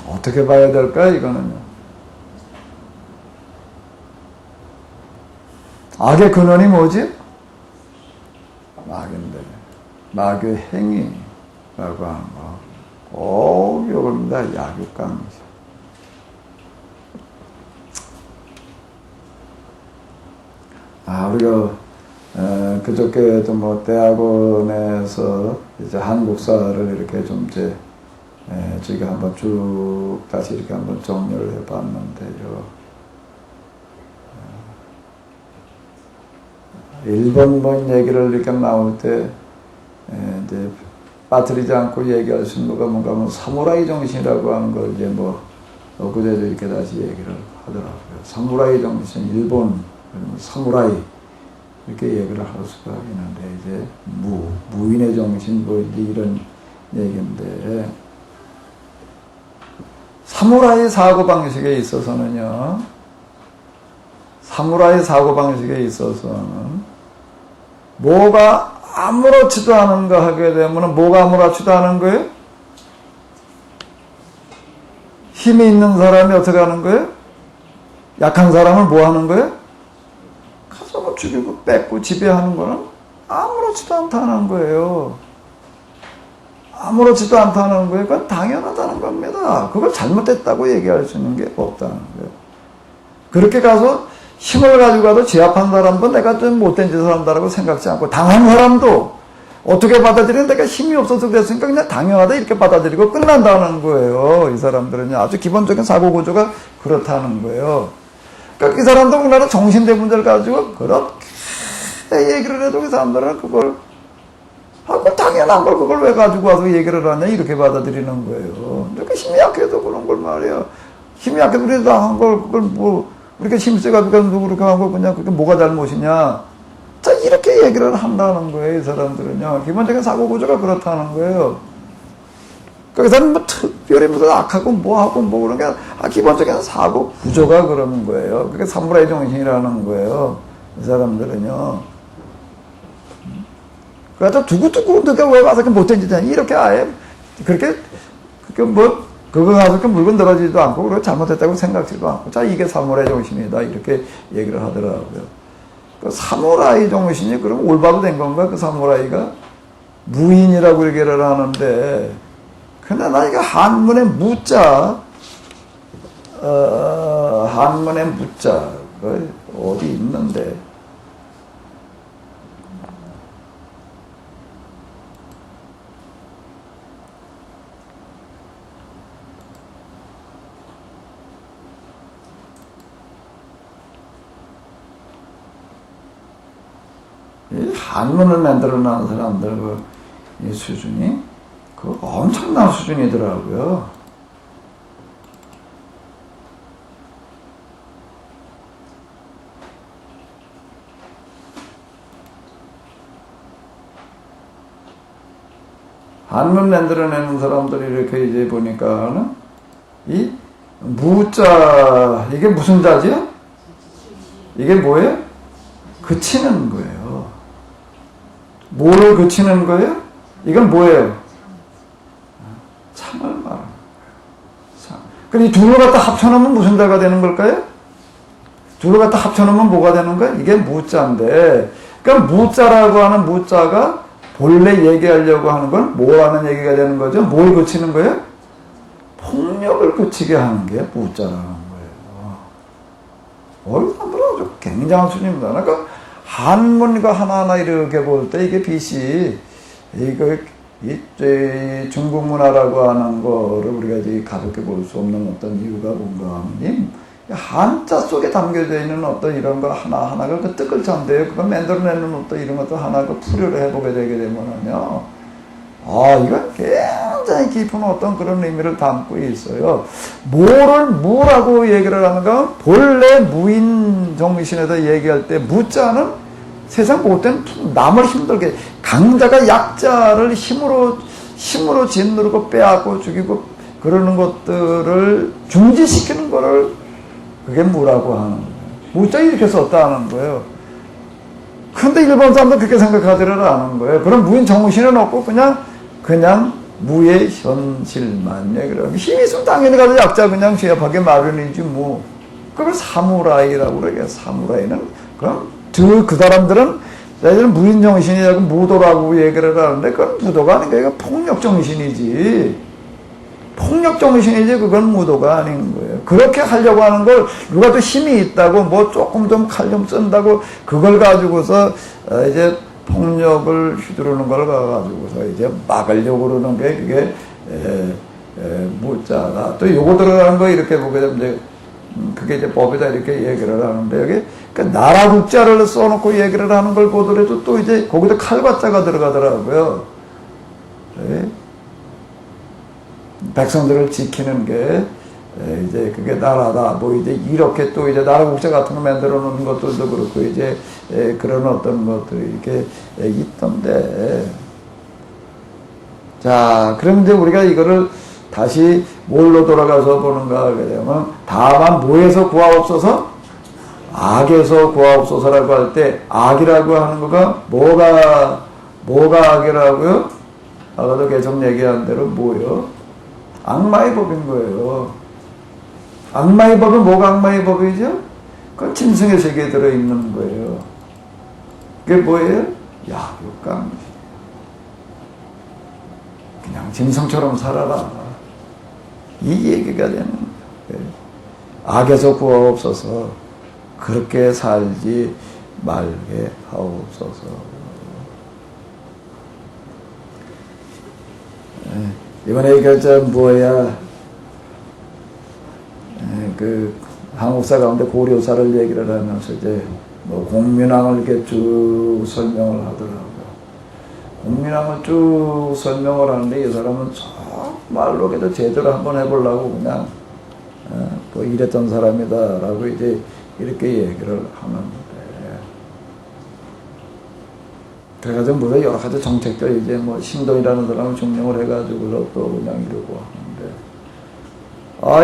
어떻게 봐야 될까요? 이거는요. 악의 근원이 뭐지? 마귀인데 마귀의 행위라고 하는 거. 오, 이겁니다. 약육강이죠. 우리가 그저께도 뭐 대학원에서 이제 한국사를 이렇게 좀 이제 저희가 한번 쭉 다시 이렇게 한번 정리를 해봤는데요. 일본문 얘기를 이렇게 나올 때 이제 빠뜨리지 않고 얘기할 수 있는 거가 뭔가 뭐 사무라이 정신이라고 하는 걸 이제 뭐 엊그제도 이렇게 다시 얘기를 하더라고요. 사무라이 정신, 일본 사무라이 이렇게 얘기를 할 수가 있는데 이제 무인의 정신 뭐 이런 얘기인데 사무라이 사고방식에 있어서는요. 사무라이 사고방식에 있어서는 뭐가 아무렇지도 않은 거 하게 되면 뭐가 아무렇지도 않은 거예요? 힘이 있는 사람이 어떻게 하는 거예요? 약한 사람을 뭐 하는 거예요? 가서 뭐 죽이고 뺏고 지배하는 거는 아무렇지도 않다는 거예요. 아무렇지도 않다는 거예요. 그건 당연하다는 겁니다. 그걸 잘못됐다고 얘기할 수 있는 게 없다는 거예요. 그렇게 가서 힘을 가지고 가도 제압한 사람도 내가 좀 못된 짓을 한다고 생각지 않고 당한 사람도 어떻게 받아들이는 내가 힘이 없어서 그랬으니까 그냥 당연하다 이렇게 받아들이고 끝난다는 거예요. 이 사람들은요. 아주 기본적인 사고구조가 그렇다는 거예요. 그러니까 이 사람도 우리나라 정신대 문제를 가지고 그렇게 얘기를 해도 이 사람들은 그걸 하고 당연한 걸 그걸 왜 가지고 와서 얘기를 하냐 이렇게 받아들이는 거예요. 그러니까 힘이 약해도 그런 걸 말이야. 힘이 약해도 우리가 당한 걸 그걸 뭐 우리가 힘세가지고 그렇게 하고 그냥 그게 뭐가 잘못이냐. 자 이렇게 얘기를 한다는 거예요. 이 사람들은요. 기본적인 사고구조가 그렇다는 거예요. 거기서는 뭐 특별히 무슨 악하고 뭐하고 뭐 그런 게 기본적인 사고구조가 그러는 거예요. 그게 사무라이 정신이라는 거예요. 이 사람들은요. 그래서 두고두고 누가 왜 와서 못된 짓이냐 이렇게 아예 그렇게 뭐 그거 가서 그 물건 늘어지지도 않고, 그리고 잘못했다고 생각지도 않고, 자, 이게 사무라이 정신이다. 이렇게 얘기를 하더라고요. 그 사무라이 정신이 그럼 올바로 된 건가? 그 사무라이가? 무인이라고 얘기를 하는데, 근데 나 이거 한문의 무자, 한문의 무자, 어디 있는데, 이 한문을 만들어내는 사람들 이 수준이 그 엄청난 수준이더라고요. 한문 만들어내는 사람들이 이렇게 이제 보니까는 이 무자 이게 무슨 자지요? 이게 뭐예요? 그치는 거예요. 뭐를 그치는 거예요? 이건 뭐예요? 참을 말하는 거예요. 참. 그럼 이 둘을 갖다 합쳐놓으면 무슨 자가 되는 걸까요? 둘을 갖다 합쳐놓으면 뭐가 되는 거예요? 이게 무자인데, 그러니까 무자라고 하는 무자가 본래 얘기하려고 하는 건 뭐라는 얘기가 되는 거죠? 뭘 그치는 거예요? 폭력을 그치게 하는 게 무자라는 거예요. 아주 굉장한 수준입니다. 그러니까 한문과 하나하나 이렇게 볼 때 이게 빛이 이 중국 문화라고 하는 거를 우리가 이제 가볍게 볼 수 없는 어떤 이유가 뭔가 하면 한자 속에 담겨져 있는 어떤 이런 거 하나하나가 그 뜻을 찬대요. 그거 만들어내는 어떤 이런 것도 하나 그 풀이를 해보게 되게 되면은요. 이건 굉장히 깊은 어떤 그런 의미를 담고 있어요. 뭐를 무라고 얘기를 하는가? 본래 무인 정신에다 얘기할 때 무자는 세상 못된 남을 힘들게 강자가 약자를 힘으로 짓누르고 빼앗고 죽이고 그러는 것들을 중지시키는 거를 그게 무라고 하는 거예요. 무자 이렇게 썼다는 거예요. 근데 일본 사람도 그렇게 생각하지를 않은 거예요. 그럼 무인 정신은 없고 그냥 무의 현실만 얘기를 하고 힘이 있으면 당연히 가서 약자 그냥 제압하게 마련이지 뭐. 그걸 사무라이라고 그래요. 사무라이는 그럼 그 사람들은 얘들은 무인 정신이라고 무도라고 얘기를 하는데 그건 무도가 아닌 거예요. 폭력 정신이지. 폭력 정신이지 그건 무도가 아닌 거예요. 그렇게 하려고 하는 걸 누가 또 힘이 있다고 뭐 조금 좀 칼 좀 쓴다고 그걸 가지고서 이제 폭력을 휘두르는 걸 가지고서 이제 막으려고 그러는 게 그게 무자다. 또 요거 들어가는 거 이렇게 보게 되면 이제 그게 이제 법에다 이렇게 얘기를 하는데 여기 그 나라 국자를 써놓고 얘기를 하는 걸 보더라도 또 이제 거기도 칼과자가 들어가더라고요. 네. 백성들을 지키는 게 이제 그게 나라다. 뭐 이제 이렇게 또 이제 나라 국자 같은 거 만들어 놓는 것들도 그렇고 이제 그런 어떤 것들이 이렇게 있던데. 자, 그럼 이제 우리가 이거를 다시 뭘로 돌아가서 보는가 하게 되면 다만 뭐에서 구하옵소서? 악에서 구하옵소서라고 할 때 악이라고 하는 거가 뭐가 악이라고요? 아까도 계속 얘기한 대로 뭐요? 악마의 법인 거예요. 악마의 법은 뭐가 악마의 법이죠? 그건 짐승의 세계에 들어있는 거예요. 그게 뭐예요? 약육강. 그냥 짐승처럼 살아라. 이 얘기가 되는 거예요. 악에서 구하옵소서. 그렇게 살지 말게 하옵소서. 이번에 그 한국사 가운데 고려사를 얘기를 하면서 이제 뭐 공민왕을 이렇게 쭉 설명을 하더라고요. 공민왕을 쭉 설명을 하는데 이 사람은 정말로 그래도 제대로 한번 해보려고 그냥 뭐 이랬던 사람이다라고 이제 이렇게 얘기를 하는데 그래가지고 무슨 여러 가지 정책들 이제 뭐 신동이라는 사람을 중용을 해가지고서 또 그냥 이러고 하는데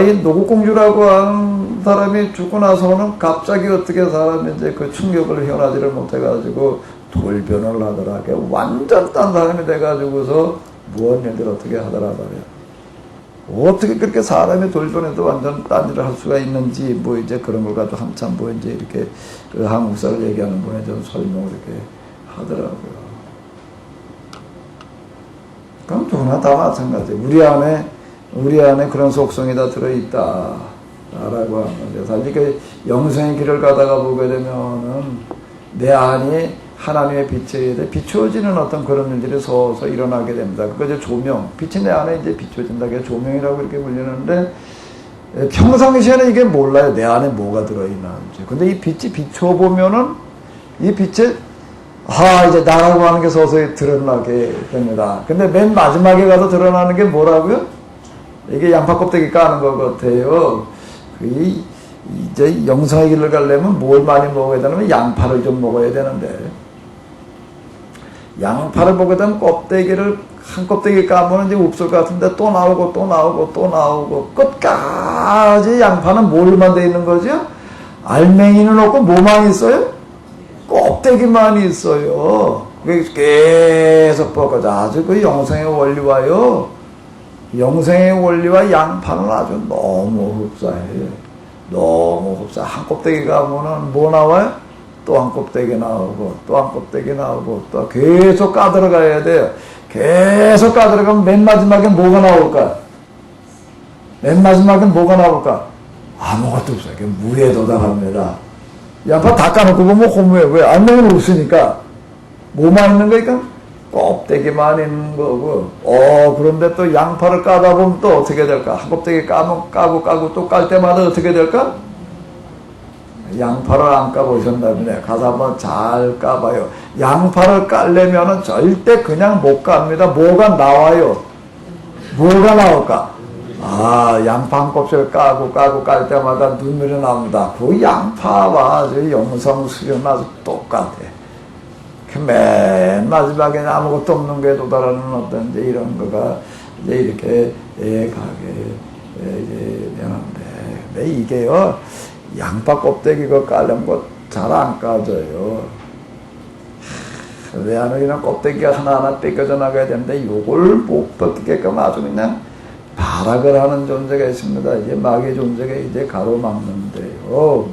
이 노국공주라고 하는 사람이 죽고 나서는 갑자기 어떻게 사람이 이제 그 충격을 현하지를 못해가지고 돌변을 하더라. 완전 딴 사람이 돼가지고서 무언 일들 어떻게 하더라 말이야. 어떻게 그렇게 사람이 돌변해도 완전 딴 일을 할 수가 있는지, 뭐 이제 그런 걸 가지고 한참 뭐 이제 이렇게 그 한국사를 얘기하는 분에 좀 설명을 이렇게 하더라고요. 그럼 누구나 다 마찬가지. 우리 안에 그런 속성이 다 들어있다. 라고 하는데, 사실 그 영생의 길을 가다가 보게 되면은 내 안이 하나님의 빛에 의해 비추어지는 어떤 그런 일들이 서서 일어나게 됩니다. 그거 이제 조명, 빛이 내 안에 이제 비추어진다. 그게 조명이라고 이렇게 불리는데, 평상시에는 이게 몰라요. 내 안에 뭐가 들어있는지. 근데 이 빛이 비춰보면은 이 빛에 이제 나라고 하는 게 서서히 드러나게 됩니다. 근데 맨 마지막에 가서 드러나는 게 뭐라고요? 이게 양파 껍데기 까는 것 같아요. 이제 영성의 길을 가려면 뭘 많이 먹어야 되냐면 양파를 좀 먹어야 되는데, 양파를 먹게 되면 껍데기를 한 껍데기 까면 이제 없을 것 같은데 또 나오고 또 나오고 또 나오고 끝까지 양파는 뭘만 돼 있는 거죠? 알맹이는 없고 뭐만 있어요? 껍데기만 있어요. 그게 계속 뻗어져. 아주 그 영생의 원리와요. 영생의 원리와 양파는 아주 너무 흡사해요. 너무 흡사. 한 껍데기 가면은 뭐 나와요? 또 한 껍데기 나오고, 또 한 껍데기 나오고, 또 계속 까들어가야 돼요. 계속 까들어가면 맨 마지막에 뭐가 나올까? 맨 마지막에 뭐가 나올까? 아무것도 없어요. 무에 도달합니다. 양파 다 까놓고 보면 호무에 왜? 알맹이는 없으니까. 뭐만 있는 거니까? 껍데기만 있는 거고. 그런데 또 양파를 까다 보면 또 어떻게 될까? 한 껍데기 까고 또 깔 때마다 어떻게 될까? 양파를 안 까보셨나보네. 가서 한번 잘 까봐요. 양파를 깔려면은 절대 그냥 못 깝니다. 뭐가 나와요? 뭐가 나올까? 양파 한 껍질 까고 깔 때마다 눈물이 나옵니다. 그 양파와 영성 수련 아주 똑같아. 맨 마지막에는 아무것도 없는 게 도달하는 어떤 이제 이런 거가 이제 이렇게 가게 이제 되는데, 근데 이게요, 양파 껍데기 그 깔려면 잘 안 까져요. 내 안에 그냥 껍데기가 하나하나 뺏겨져 나가야 되는데, 요걸 못 벗기게끔 아주 그냥 발악을 하는 존재가 있습니다. 이제 마귀의 존재가 이제 가로막는데요.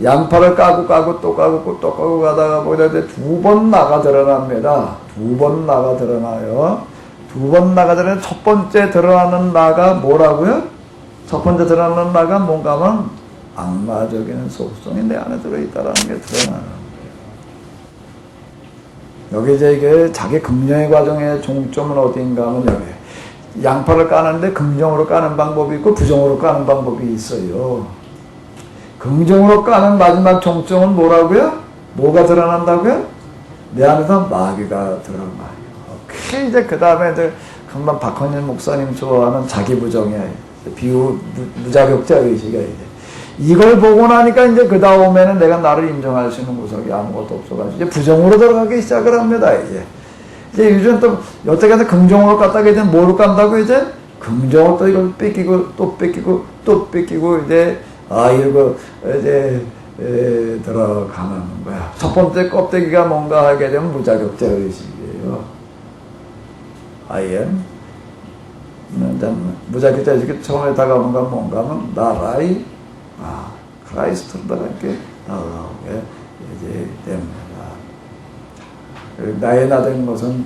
양파를 까고 또 까고 가다가 보다 두 번 나가 드러납니다. 두 번 나가 드러나요. 두 번 나가 드러나는 첫 번째 드러나는 나가 뭐라고요? 첫 번째 드러나는 나가 뭔가 하면 악마적인 속성이 내 안에 들어있다라는 게 드러나는 거예요. 여기 이제 이게 자기 긍정의 과정의 종점은 어딘가 하면 여기 양파를 까는데 긍정으로 까는 방법이 있고 부정으로 까는 방법이 있어요. 긍정으로 까는 마지막 종점은 뭐라고요? 뭐가 드러난다고요? 내 안에서 마귀가 드러나요. 이제 그 다음에 이제 금방 박헌일 목사님 좋아하는 자기 부정의 비유 무자격자 의식이 이제 이걸 보고 나니까 이제 그 다음에는 내가 나를 인정할 수 있는 구석이 아무것도 없어가지고 이제 부정으로 들어가기 시작을 합니다. 이제 요즘 또 여태까지 긍정으로 깠다가 이제 뭐로 깐다고 이제 긍정으로 또 이걸 뺏기고 또 뺏기고 또 뺏기고 이제 이러고 이제 들어가는 거야. 첫 번째 껍데기가 뭔가 하게 되면 무자격자 의식이에요. 무자격자 의식이 처음에 다가오는 건 뭔가 하면 나라의 크라이스트로 이렇게 나오게 이제 됩니다. 나의 나된 것은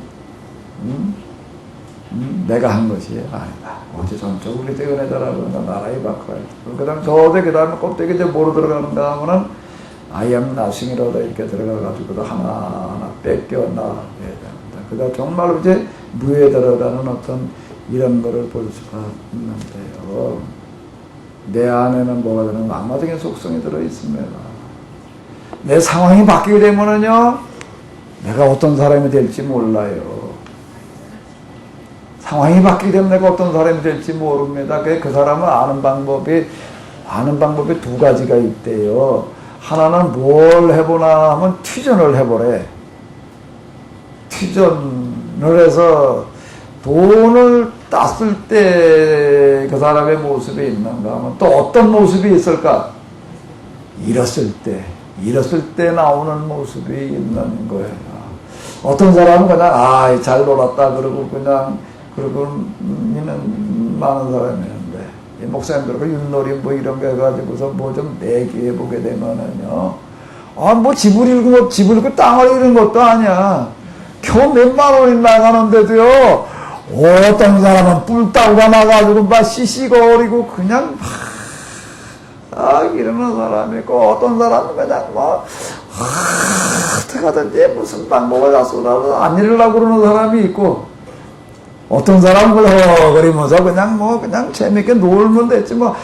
내가 한 것이 아니다. 오직 전적으로 우리 대은혜다라고 나라의 바크라이트. 그 다음에 껍데기 이제 뭐로 들어가는가 하면은 I am nothing이라도 이렇게 들어가가지고 하나하나 뺏겨나가게 됩니다. 그 다음 정말로 이제 무에 들어가는 어떤 이런 거를 볼 수가 있는데요. 내 안에는 뭐가 되는 악마적인 속성이 들어있습니다. 내 상황이 바뀌게 되면은요, 내가 어떤 사람이 될지 몰라요. 상황이 바뀌게 되면 내가 어떤 사람이 될지 모릅니다. 그 사람을 아는 방법이 두 가지가 있대요. 하나는 뭘 해보나 하면 튀전을 해보래. 튀전을 해서 돈을 땄을 때 그 사람의 모습이 있는가 하면 또 어떤 모습이 있을까? 잃었을 때 나오는 모습이 있는 거예요. 어떤 사람은 그냥 잘 놀았다 그러고 그냥 그러고는 많은 사람이 있는데, 이 목사님들과 윷놀이 뭐 이런 거 해가지고서 뭐 좀 내기해 보게 되면은요, 뭐 집을 잃고 땅을 잃은 것도 아니야. 겨우 몇만 원이 나가는데도요, 어떤 사람은 뿔따구가 나가지고 막 시시거리고 그냥 이러는 사람이 있고, 어떤 사람은 그냥 뭐 어떻게 하든지 무슨 방법을 다 쏟아서 안 이러려고 그러는 사람이 있고, 어떤 사람은 그러면서 그냥 재밌게 놀면 됐지 뭐,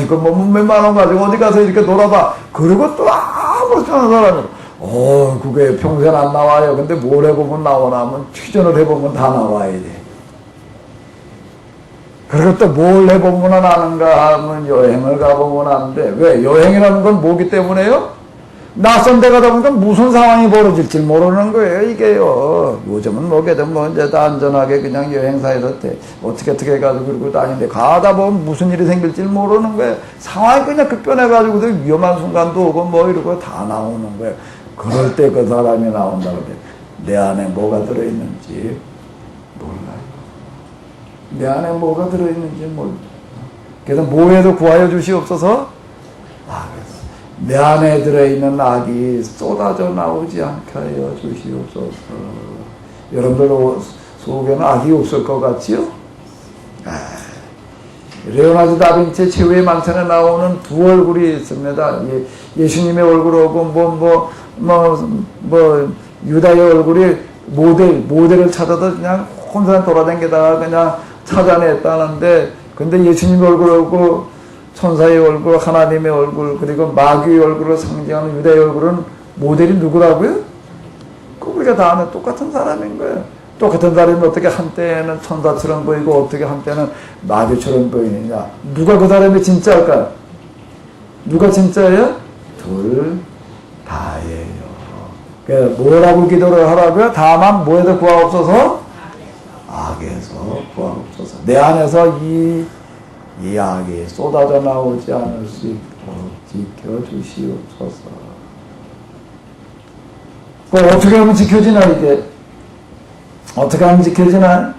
이거 뭐 몇만 원 가지고 어디 가서 이렇게 놀아봐. 그리고 또 아무렇지 않은 사람이, 그게 평생 안 나와요. 근데 뭘 해보면 나오나 하면 취전을 해보면 다 나와야 돼. 그리고 또 뭘 해보면 아는가 하면 여행을 가보면 아는데, 왜? 여행이라는 건 뭐기 때문에요? 낯선 데 가다 보니까 무슨 상황이 벌어질지 모르는 거예요, 이게요. 요즘은 뭐게든 뭐 이제 다 안전하게 그냥 여행사에서 어떻게 해가지고 그러고 다니는데, 가다 보면 무슨 일이 생길지 모르는 거예요. 상황이 그냥 급변해가지고 위험한 순간도 오고 뭐 이러고 다 나오는 거예요. 그럴 때 그 사람이 나온다 그래. 내 안에 뭐가 들어있는지 몰라요. 내 안에 뭐가 들어있는지 몰라요. 그래서 뭐해도 구하여 주시옵소서. 내 안에 들어있는 악이 쏟아져 나오지 않게 하여 주시옵소서. 여러분들 속에는 악이 없을 것 같지요? 레오나르도 다빈치 최후의 만찬에 나오는 두 얼굴이 있습니다. 예수님의 얼굴하고 유다의 얼굴이 모델을 찾아서 그냥 혼자 돌아다니다가 그냥 찾아냈다는데, 근데 예수님의 얼굴하고 천사의 얼굴, 하나님의 얼굴, 그리고 마귀의 얼굴을 상징하는 유다의 얼굴은 모델이 누구라고요? 우리가 다 아는 똑같은 사람인 거예요. 똑같은 사람이 어떻게 한때는 천사처럼 보이고 어떻게 한때는 마귀처럼 보이느냐. 누가 그 사람이 진짜일까요? 누가 진짜예요? 둘 다예요. 그러니까 뭐라고 기도를 하라고요? 다만 뭐에도 구하옵소서? 악에서 구하옵소서. 내 안에서 이 악이 쏟아져 나오지 않을 수 있도록 지켜주시옵소서. 어떻게 하면 지켜지나, 이게? 어떻게 하면 지켜지나?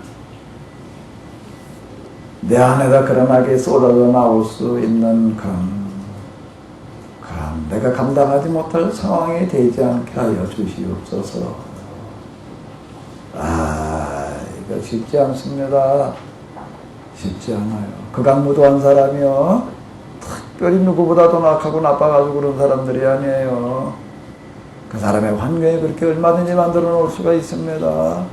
내 안에다 그런 악이 쏟아져 나올 수 있는 그런 내가 감당하지 못할 상황이 되지 않게 하여 주시옵소서. 이거 쉽지 않습니다. 쉽지 않아요. 극악무도한 사람이요, 특별히 누구보다도 악하고 나빠가지고 그런 사람들이 아니에요. 그 사람의 환경이 그렇게 얼마든지 만들어 놓을 수가 있습니다.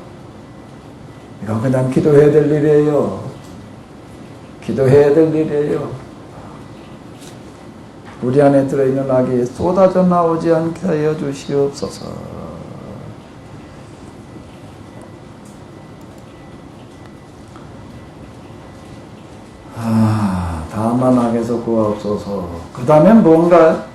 이건 그냥 기도해야 될 일이에요. 기도해야 될 일이에요. 우리 안에 들어있는 악이 쏟아져 나오지 않게 하여 주시옵소서. 다만 악에서 구하옵소서. 그 다음에 뭔가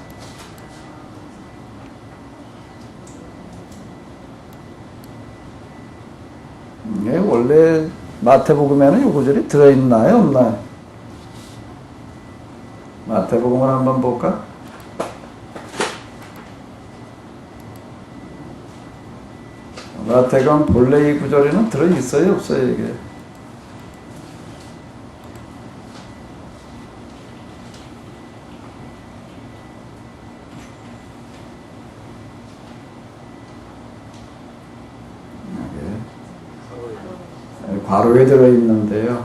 원래 마태복음에는 이 구절이 들어있나요, 없나요? 마태복음을 한번 볼까? 마태복음 본래 이 구절에는 들어있어요, 없어요, 이게? 괄호에 들어있는데요.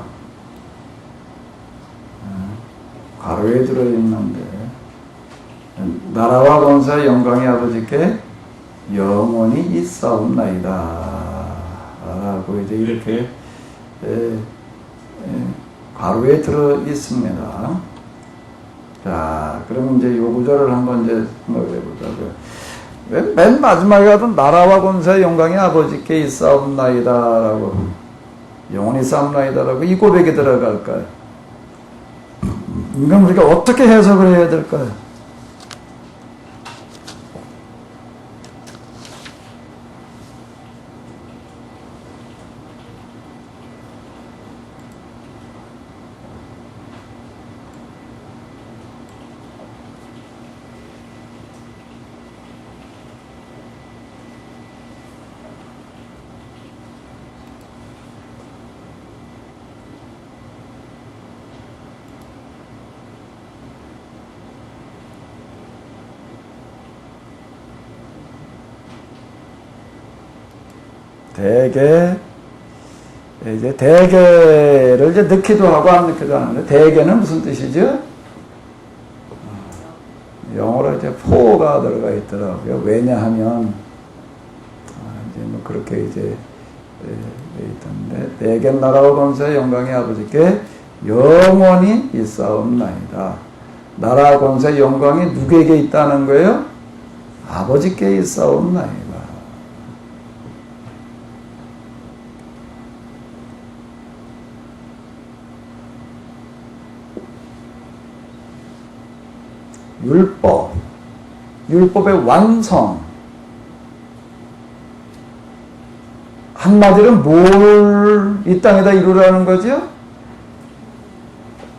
괄호에 들어있는데, 나라와 권세와 영광이 아버지께 영원히 있사옵나이다 라고 이제 이렇게 괄호에 들어있습니다. 자, 그럼 이제 이 구절을 한번 이제 생각해 보자고요. 맨 마지막에 하던 나라와 권세와 영광이 아버지께 있사옵나이다 라고, 영원히 있사옵나이다라고 이 고백이 들어갈까요? 그럼 우리가 어떻게 해석을 해야 될까요? 대개 이제 대개를 이제 넣기도 하고 안 넣기도 하는데 대개는 무슨 뜻이죠? 영어로 이제 for가 들어가 있더라고요. 왜냐하면 이제 뭐 그렇게 이제 있던데 대개 나라와 권세의 영광이 아버지께 영원히 있사옵나이다. 나라 권세 영광이 누구에게 있다는 거예요? 아버지께 있사옵나이다. 율법의 완성. 한마디로 뭘 이 땅에다 이루라는 거죠?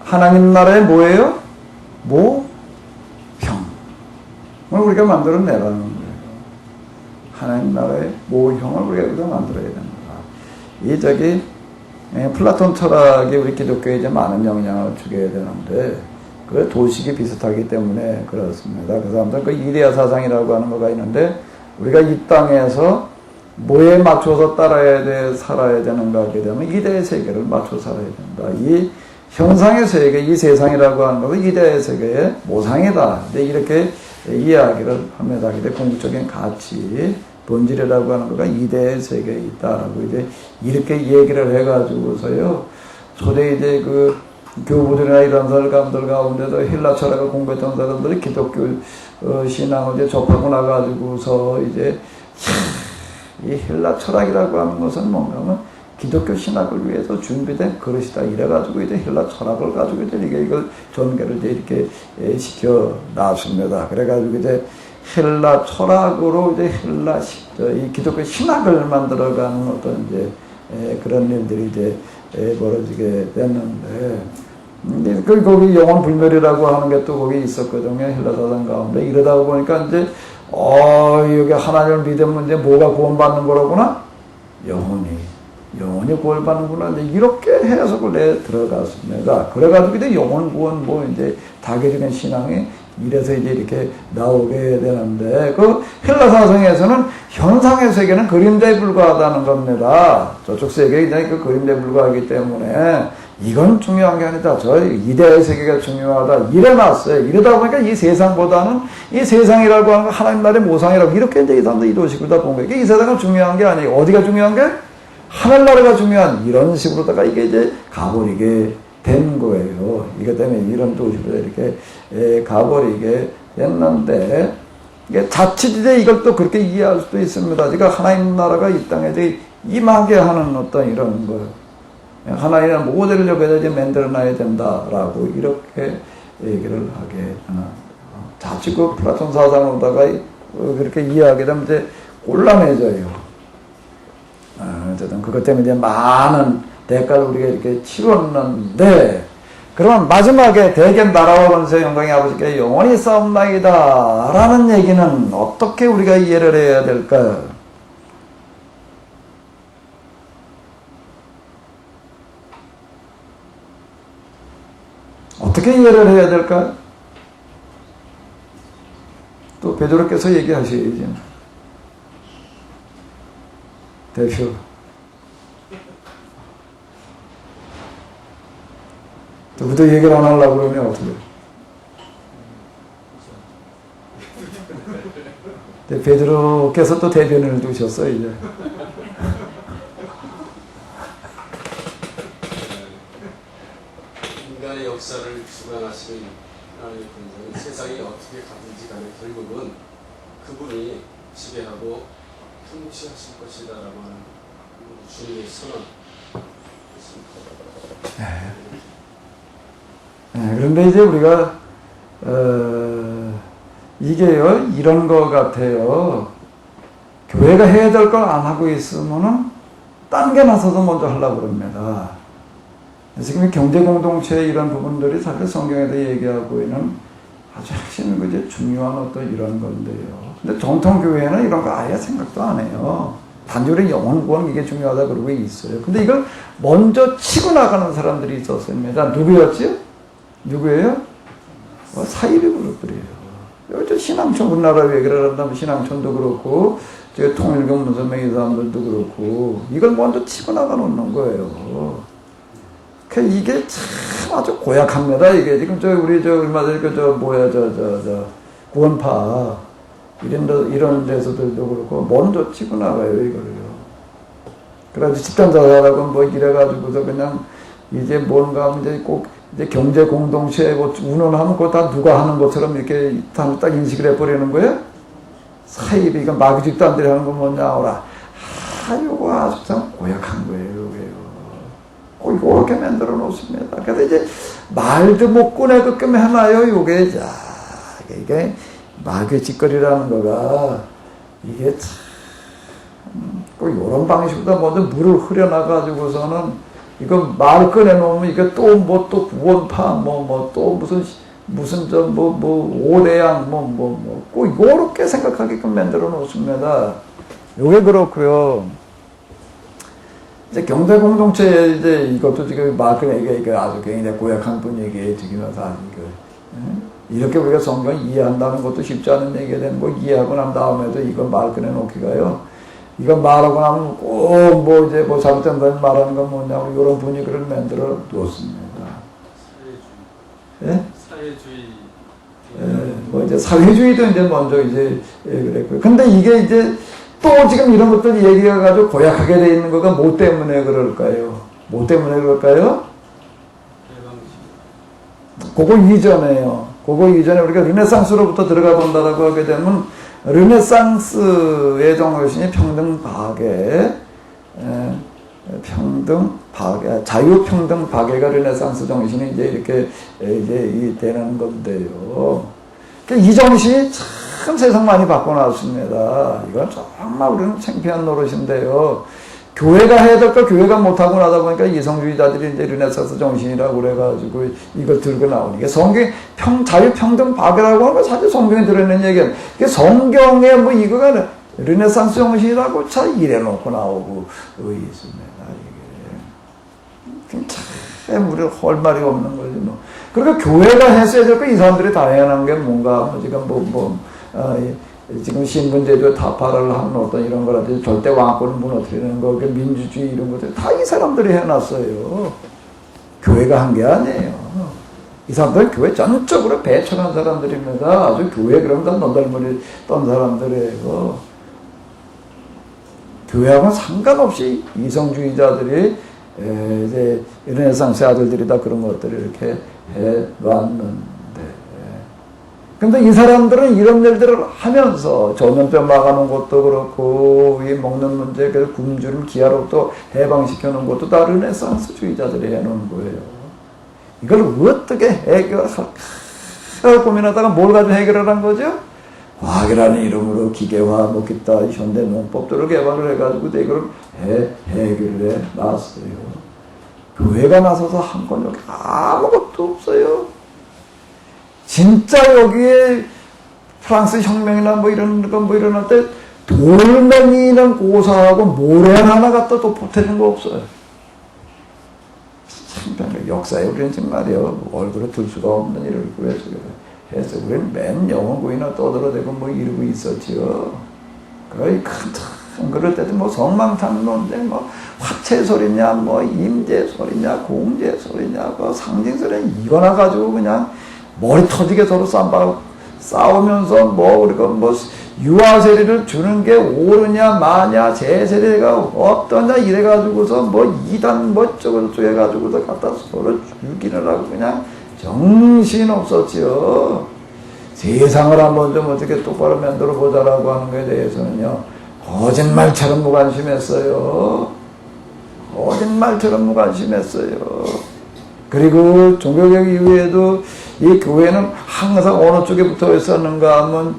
하나님 나라의 뭐예요? 모형. 뭘 우리가 만들어내라는 거예요. 하나님 나라의 모형을 우리가 만들어야 됩니다. 플라톤 철학이 우리 기독교에 이제 많은 영향을 주게 되는데, 그 도식이 비슷하기 때문에 그렇습니다. 그 사람들 그 이데아 사상이라고 하는 거가 있는데, 우리가 이 땅에서 뭐에 맞춰서 살아야 되는가 하게 되면 이데아의 세계를 맞춰 살아야 된다. 이 현상의 세계, 이 세상이라고 하는 것은 이데아의 세계의 모상이다. 이렇게 이야기를 합니다. 근데 궁극적인 가치, 본질이라고 하는 거가 이데아의 세계에 있다라고 이제 이렇게 얘기를 해가지고서요. 초대 이제 그 교부들이나 이런 사람들 가운데도 헬라 철학을 공부했던 사람들이 기독교 신앙을 이제 접하고 나가지고서 이제 이 헬라 철학이라고 하는 것은 뭔가 하면 기독교 신학을 위해서 준비된 그릇이다. 이래가지고 이제 헬라 철학을 가지고 이제 이걸 전개를 이제 이렇게 시켜 놨습니다. 그래가지고 이제 헬라 철학으로 이제 이 기독교 신학을 만들어가는 어떤 이제 그런 일들이 이제 벌어지게 됐는데, 근데 거기 영혼 불멸이라고 하는 게 또 거기 있었거든요. 헬라 사상 가운데. 이러다 보니까 이제 여기 하나님을 믿으면 이제 뭐가 구원받는 거라구나? 영혼이 구원받는구나. 이제 이렇게 해석을 내 들어갔습니다. 그래가지고 이제 영혼 구원 이제 다계적인 신앙이 이래서 이제 이렇게 나오게 되는데, 그 헬라 사상에서는 현상의 세계는 그림자에 불과하다는 겁니다. 저쪽 세계에 그 그림자에 불과하기 때문에 이건 중요한 게 아니다. 저 이데아의 세계가 중요하다. 이래놨어요. 이러다 보니까 이 세상보다는 이 세상이라고 하는 거 하나님 나라의 모상이라고 이렇게 이제 이 사람들 이도식으로 본 거예요. 이 세상은 중요한 게 아니에요. 어디가 중요한 게? 하늘 나라가 중요한 이런 식으로다가 이게 이제 가버리게 된 거예요. 이것 때문에 이런 도식으로 이렇게 가버리게 됐는데, 이게 자칫 이제 이걸 또 그렇게 이해할 수도 있습니다. 그러니까 하나님 나라가 이 땅에 이제 임하게 하는 어떤 이런 거. 하나님의 모델을 여기다 이제 만들어놔야 된다라고 이렇게 얘기를 하게 되는. 자칫 그 플라톤 사상으로다가 그렇게 이해하게 되면 이제 곤란해져요. 어쨌든 그것 때문에 이제 많은 대가를 우리가 이렇게 치렀는데, 그러면 마지막에 대견 나라와 권세 영광의 아버지께 영원히 싸움나이다 라는 얘기는 어떻게 우리가 이해를 해야 될까요? 어떻게 이해를 해야 될까요? 또 베드로께서 얘기하셔야죠. 대표. 누구도 얘기를 안 하려고 그러면 어떻게? 베드로께서 또 대변을 두셨어요, 이제. 인간의 역사를 주관하시는 하나님의 분은 세상이 어떻게 가든지 간에 결국은 그분이 지배하고 통치하실 것이다라고 하는 주님의 선언. 그런데 이제 우리가 이게요 이런 거 같아요. 교회가 해야 될 걸 안 하고 있으면은 딴 게 나서서 먼저 하려고 그럽니다. 지금 경제 공동체의 이런 부분들이 사실 성경에도 얘기하고 있는 아주 핵심 이제 중요한 어떤 이런 건데요. 근데 전통 교회는 이런 거 아예 생각도 안 해요. 단조리 영혼 구원 이게 중요하다 그러고 있어요. 근데 이걸 먼저 치고 나가는 사람들이 있었습니다. 누구였지? 누구예요? 사이비 그룹들이에요. 저 신앙촌 우리나라 얘기를 한다면 신앙촌도 그렇고 저 통일교문서명의 사람들도 그렇고 이걸 먼저 치고 나가 놓는 거예요. 그 이게 참 아주 고약합니다. 이게 지금 저 우리 저 얼마 전에 저 뭐야 저 구원파 이런 데서들도 그렇고 먼저 치고 나가요 이거를요. 그래가지고 집단자살하고 뭐 이래가지고서 그냥 이제 뭔가 이제 꼭 이제 경제 공동체 뭐 운운하면 그거 다 누가 하는 것처럼 이렇게 딱 인식을 해버리는 거예요. 사입이 이거 마귀 집단들이 하는 거 뭐냐 오라. 요거 아주 참 고약한 거예요 요게요. 이렇게 만들어 놓습니다. 그래서 이제 말도 못 꺼내게끔 해놔요 요게. 자 이게 마귀 짓거리라는 거가 이게 참 꼭 이런 방식보다 먼저 물을 흐려놔가지고서는 이거 말 꺼내놓으면 이게 또 뭐 또 구원파 또 무슨 저 오대양 꼭 이렇게 생각하게끔 만들어 놓습니다. 요게 그렇고요. 이제 경제 공동체 이제 이것도 지금 마크에게 이게 아주 굉장히 고약한 분위기에 지금 다 이렇게 우리가 성경 이해한다는 것도 쉽지 않은 얘기가 되는 거 이해하고 난 다음에도 이거 말 꺼내 놓기가요. 이거 말하고 나면 꼭 뭐 이제 뭐 잘못된다는 말하는 건 뭐냐고 이런 분위기를 만들어 놓습니다. 사회주의. 예? 사회주의. 뭐 이제 사회주의도 이제 먼저 이제 그랬고요. 근데 이게 이제 또 지금 이런 것들 얘기가 가지고 고약하게 돼 있는 거가 뭐 때문에 그럴까요? 뭐 때문에 그럴까요? 그거 이전에요. 그거 이전에 우리가 르네상스로부터 들어가 본다라고 하게 되면 르네상스의 정신이 평등 파괴, 자유 평등 파괴가 르네상스 정신이 이제 이렇게 이제 되는 건데요. 이 정신이 참 세상 많이 바꿔놨습니다. 이건 정말 우리는 창피한 노릇인데요. 교회가 해야 될 걸 교회가 못하고 나다 보니까 이성주의자들이 이제 르네상스 정신이라고 그래가지고 이거 들고 나오는 게 성경 자유평등 파괴라고 하는 건 사실 성경에 들어있는 얘기예요. 이게 성경에 뭐 이거가 르네상스 정신이라고 잘 이래놓고 나오고 있습니다. 이게 참 우리 할 말이 없는 거지 뭐. 그러니까 교회가 했어야 될 거 이 사람들이 다 해놓은 게 뭔가 지금 지금 신분제도 타파를 하는 어떤 이런 거라든지 절대 왕권을 무너뜨리는 거, 민주주의 이런 것들 다 이 사람들이 해놨어요. 교회가 한 게 아니에요. 이 사람들은 교회 전적으로 배척한 사람들입니다. 아주 교회 그러면 다 너덜머리 떤 사람들이에요. 교회하고는 상관없이 이성주의자들이 이제 르네상스 아들들이 다 그런 것들을 이렇게 해놨는데. 근데 이 사람들은 이런 일들을 하면서 전염병 막아놓은 것도 그렇고 이 먹는 문제, 그래서 굶주림 기아로부터 해방시켜놓은 것도 다 르네상스주의자들이 해놓은 거예요. 이걸 어떻게 해결할까 고민하다가 뭘 가지고 해결을 한 거죠? 과학이라는 이름으로 기계화, 기타 현대 농법들을 개발을 해가지고 이걸 해결을 해놨어요. 교회가 나서서 한 건 여기 아무것도 없어요. 진짜 여기에 프랑스 혁명이나 뭐 이런 거 뭐 일어날 때 돌멩이는 고사하고 모래 하나 갖다 또 보태는 거 없어요. 참 역사에 우리는 정말이요 얼굴에 들 수가 없는 일을 구해서 해서 우리는 맨 영혼구이나 떠들어대고 뭐 이러고 있었지요. 거의 큰 그럴 때도 뭐 성망탄론데 뭐 화채 소리냐 뭐 임재 소리냐 공재 소리냐 뭐 상징 소리냐 이거나 가지고 그냥 머리 터지게 서로 싸우면서 뭐 우리가 뭐 유아세리를 주는 게 옳으냐 마냐 제세리가 어떠냐 이래가지고서 뭐 이단 뭐 저거 해가지고서 갖다 서로 죽이는 하고 그냥 정신없었지요. 세상을 한번 좀 어떻게 똑바로 만들어 보자라고 하는 것에 대해서는요 거짓말처럼 무관심했어요. 거짓말처럼 무관심했어요. 그리고 종교개혁 이후에도 이 교회는 항상 어느 쪽에 붙어 있었는가 하면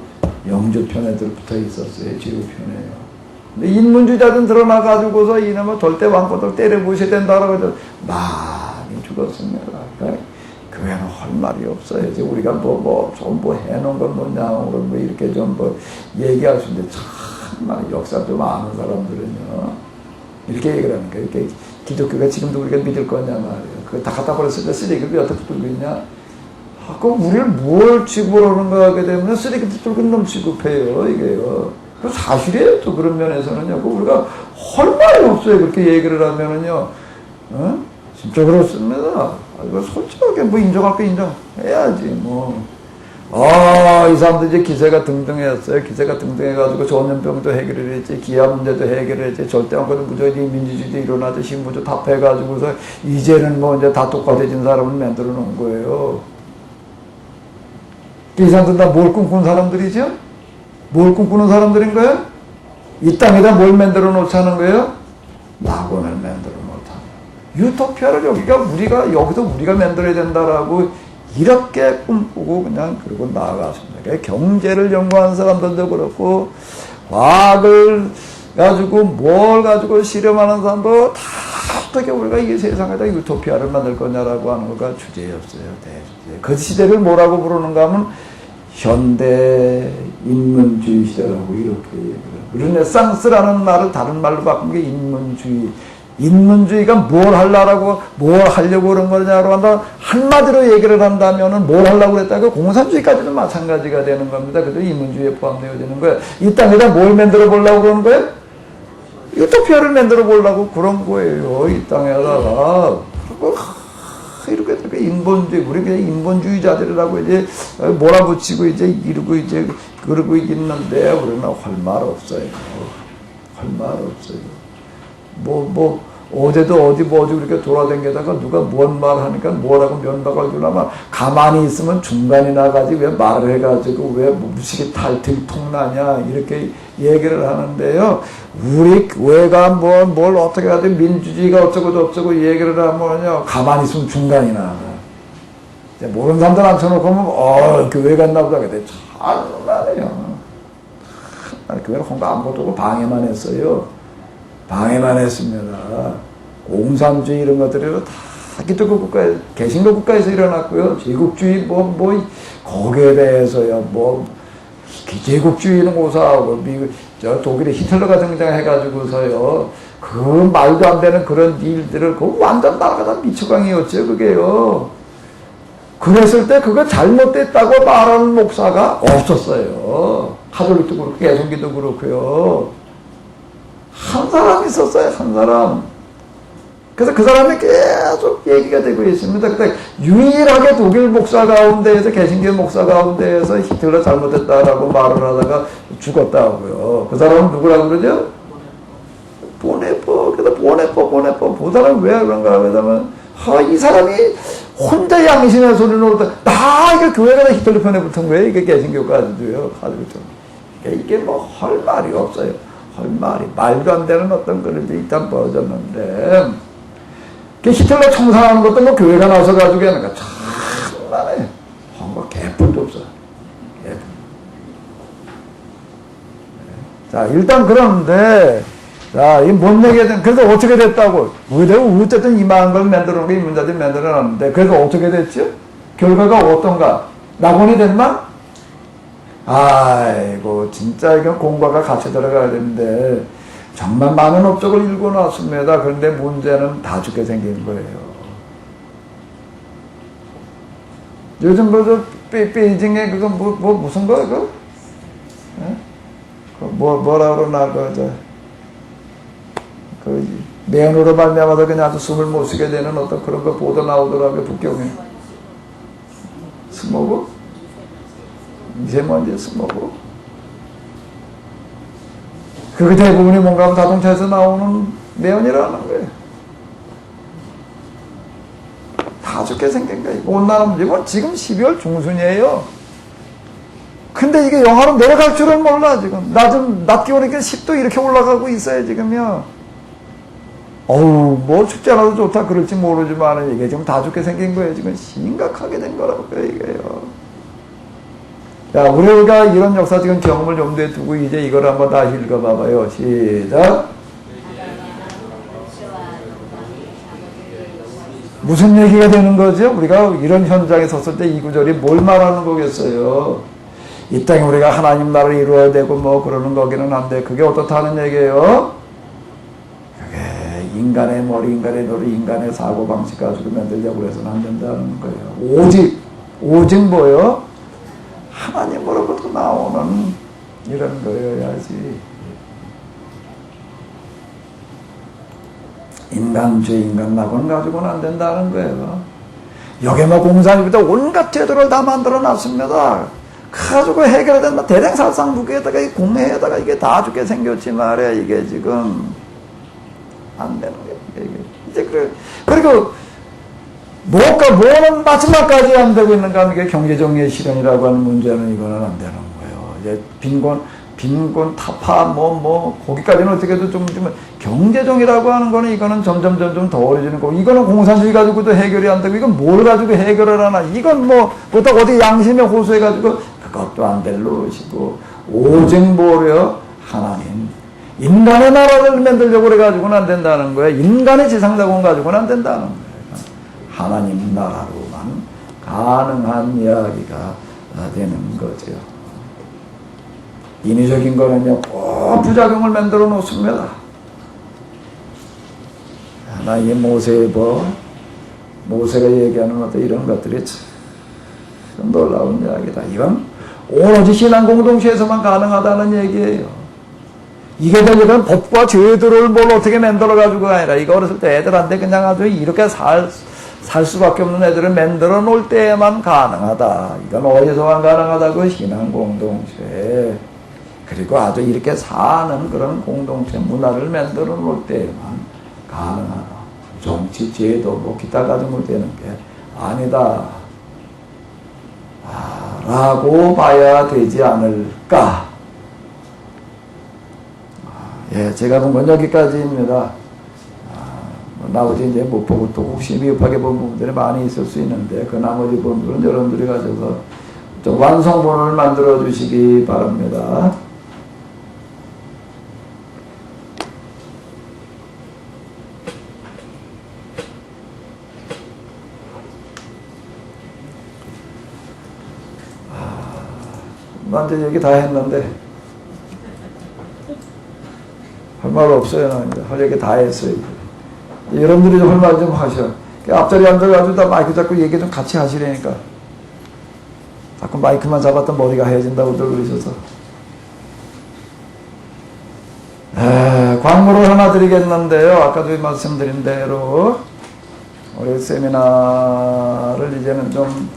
영주편에들 붙어 있었어요. 지구편에요. 근데 인문주의자들은 드러나가지고서 이놈의 절대 왕권을 때려부셔야 된다라고 해서 많이 죽었습니다. 그러니까 교회는 할 말이 없어요. 우리가 뭐 해놓은 건 뭐냐고 뭐 이렇게 좀 얘기할 수 있는데 정말 역사 좀 아는 사람들은요. 이렇게 얘기를 하는 거예요. 이렇게 기독교가 지금도 우리가 믿을 거냐 말이에요. 그거 다 갖다 버렸을 때 쓰레기를 왜 어떻게 들고 있냐? 그 우리를 뭘 취급을 하는가 하게 되면 쓰레기도 뚫은 놈 취급해요, 이게요. 그 사실이에요, 또 그런 면에서는요. 그 우리가 할 말이 없어요, 그렇게 얘기를 하면은요. 어? 진짜 그렇습니다. 이거 솔직하게 뭐 인정할 거 인정해야지, 뭐. 이 사람들 이제 기세가 등등했어요. 기세가 등등해가지고 전염병도 해결을 했지, 기아 문제도 해결을 했지, 절대 않고도 무조건 민주주의도 일어나지, 신부도 답해가지고서 이제는 뭐 이제 다 똑같아진 사람을 만들어 놓은 거예요. 이 사람들 다 뭘 꿈꾸는 사람들이죠? 뭘 꿈꾸는 사람들인 거예요? 이 땅에다 뭘 만들어 놓자는 거예요? 낙원을 만들어 놓자. 유토피아를 여기서 우리가 만들어야 된다라고 이렇게 꿈꾸고 그냥 그러고 나아갔습니다. 경제를 연구하는 사람들도 그렇고 과학을 가지고 뭘 가지고 실험하는 사람도 다 어떻게 우리가 이 세상에다 유토피아를 만들 거냐라고 하는 거가 주제였어요. 대주제. 그 시대를 뭐라고 부르는가 하면 현대 인문주의 시대라고 이렇게 얘기를 해요. 르네상스라는 말을 다른 말로 바꾼 게 인문주의. 인문주의가 뭘 하려고 그런 거냐고 한다. 한마디로 얘기를 한다면은 뭘 하려고 그랬다가 공산주의까지도 마찬가지가 되는 겁니다. 그래도 인문주의에 포함되어지는 거예요. 이 땅에다 뭘 만들어 보려고 그러는 거예요? 유토피아를 만들어 보려고 그런 거예요. 이 땅에다가. 이렇게 인본주의, 우리 그냥 인본주의자들이라고 이제 몰아붙이고 이제 이러고 이제 그러고 있는데 우리는 할 말 없어요. 할 말 없어요. 어제도 어디 그렇게 돌아다니다가 누가 뭔 말 하니까 뭐라고 면박을 주려면 가만히 있으면 중간에 나가지 왜 말을 해가지고 왜 무식이 탈들통나냐 이렇게 얘기를 하는데요. 우리 교회가 뭘 어떻게 하든 민주주의가 어쩌고 저쩌고 얘기를 하면요. 가만히 있으면 중간이 나가. 모르는 사람들 앉혀놓고 하면 교회 갔나 보다. 근데 참말이에요. 교회는 혼자 아무것도 없고 방해만 했어요. 방해만 했습니다. 공산주의 이런 것들이 다 기독교 국가에, 개신교 국가에서 일어났고요. 제국주의 거기에 대해서요. 제국주의는 고사하고 독일의 히틀러가 등장해가지고서요. 그 말도 안 되는 그런 일들을 완전 나라가 다 미쳐광이었죠. 그게요. 그랬을 때 그거 잘못됐다고 말하는 목사가 없었어요. 카톨릭도 그렇고 개성기도 그렇고요. 한 사람이 있었어요. 한 사람. 그래서 그 사람이 계속 얘기가 되고 있습니다. 그때 유일하게 독일 목사 가운데에서 개신교 목사 가운데에서 히틀러 잘못했다라고 말을 하다가 죽었다고요. 그 사람은 누구라고 그러죠? 보네퍼. 그래서 보네퍼. 보다는 왜 그런가 하면 이 사람이 혼자 양심의 소리를 놓다 이게 교회가 다 히틀러 편에 붙은 거예요. 이게 개신교까지도요. 이게 할 말이 없어요. 할 말이 말도 안 되는 어떤 그런 일이 일단 벌어졌는데 히틀러 청산하는 것도 교회가 나서 가지고 하는 거 참말해. 개뿔도 없어. 개뿔. 자 일단 그런데 이 뭔 얘기든 그래서 어떻게 됐다고 어쨌든 이만한 걸 만들어 놓은 게 인문자들이 만들어 놨는데 그래서 어떻게 됐죠? 결과가 어떤가? 낙원이 됐나? 아이고 진짜 이건 공부가 같이 들어가야 되는데 정말 많은 업적을 읽어놨습니다. 그런데 문제는 다 죽게 생긴 거예요. 요즘 베이징에 그거 무슨 거 그거? 뭐라 그러나 그 매연으로 말미암아서 그냥 아주 숨을 못 쉬게 되는 어떤 그런 거 보도 나오더라고요. 북경에 스모그? 미세먼지 스모그? 그게 대부분이 뭔가 하면 자동차에서 나오는 매연이라는 거예요. 다 죽게 생긴 거예요. 온난화 문제. 지금 12월 중순이에요. 근데 이게 영하로 내려갈 줄은 몰라, 지금. 낮 기온이니까 10도 이렇게 올라가고 있어요, 지금요. 춥지 않아도 좋다, 그럴지 모르지만, 이게 지금 다 죽게 생긴 거예요. 지금 심각하게 된 거라고요, 이게요. 자, 우리가 이런 역사 지금 경험을 염두에 두고 이제 이걸 한번 다시 읽어봐봐요. 시작. 무슨 얘기가 되는 거죠? 우리가 이런 현장에 섰을 때 이 구절이 뭘 말하는 거겠어요? 이 땅에 우리가 하나님 나라를 이루어야 되고 그러는 거기는 한데 그게 어떻다는 얘기예요? 그게 인간의 머리, 인간의 노리, 인간의 사고방식 가지고 만들려고 해서는 안 된다는 거예요. 오직 오직 뭐요? 하나님으로부터 나오는 이런 거여야지. 인간죄, 인간낙원 가지고는 안 된다는 거예요. 여기 뭐 공산주의부터 온갖 제도를 다 만들어 놨습니다. 가지고 해결된 대량살상 무게에다가 이 공해에다가 이게 다 죽게 생겼지 말이야. 이게 지금 안 되는 거예요. 이게. 이제 그리고 뭐는 마지막까지 안 되고 있는가 하면 이게 경제정의의 실현이라고 하는 문제는 이거는 안 되는 거예요. 이제 빈곤 타파 거기까지는 어떻게 해도 좀 경제정의라고 하는 거는 이거는 점점 더 어려지는 거고, 이거는 공산주의 가지고도 해결이 안 되고, 이건 뭘 가지고 해결을 하나, 이건 보통 어디 양심에 호소해 가지고 그것도 안 될 노릇이고, 오직 뭐래요? 하나님, 인간의 나라를 만들려고 그래 가지고는 안 된다는 거예요. 인간의 지상자원 가지고는 안 된다는 거예요. 하나님 나라로만 가능한 이야기가 되는 거죠. 인위적인 거는요, 꼭 부작용을 만들어 놓습니다. 하나, 이 모세가 얘기하는 어떤 이런 것들이 참 놀라운 이야기다. 이건 오로지 신앙 공동체에서만 가능하다는 얘기예요. 이게 되려면 법과 제도를 뭘 어떻게 만들어가지고 아니라, 이거 어렸을 때 애들한테 그냥 아주 이렇게 살 수밖에 없는 애들을 만들어 놓을 때에만 가능하다. 이건 어디서만 가능하다고? 신앙 공동체. 그리고 아주 이렇게 사는 그런 공동체 문화를 만들어 놓을 때에만 가능하다. 정치, 제도, 기타 가지고 되는 게 아니다. 라고 봐야 되지 않을까. 예, 제가 본 건 여기까지입니다. 나머지 이제 못 보고 또 혹시 미흡하게 본 부분들이 많이 있을 수 있는데, 그 나머지 부분들은 여러분들이 가셔서 좀 완성본을 만들어 주시기 바랍니다. 나 이제 얘기 다 했는데 할 말 없어요. 나 이제 할 얘기 다 했어요. 여러분들이 좀 할 말 좀 하셔. 앞자리에 앉아가지고 다 마이크 잡고 얘기 좀 같이 하시라니까. 자꾸 마이크만 잡았던 머리가 하얘진다고들 그러셔서. 광고를 하나 드리겠는데요. 아까도 말씀드린 대로 우리 세미나를 이제는 좀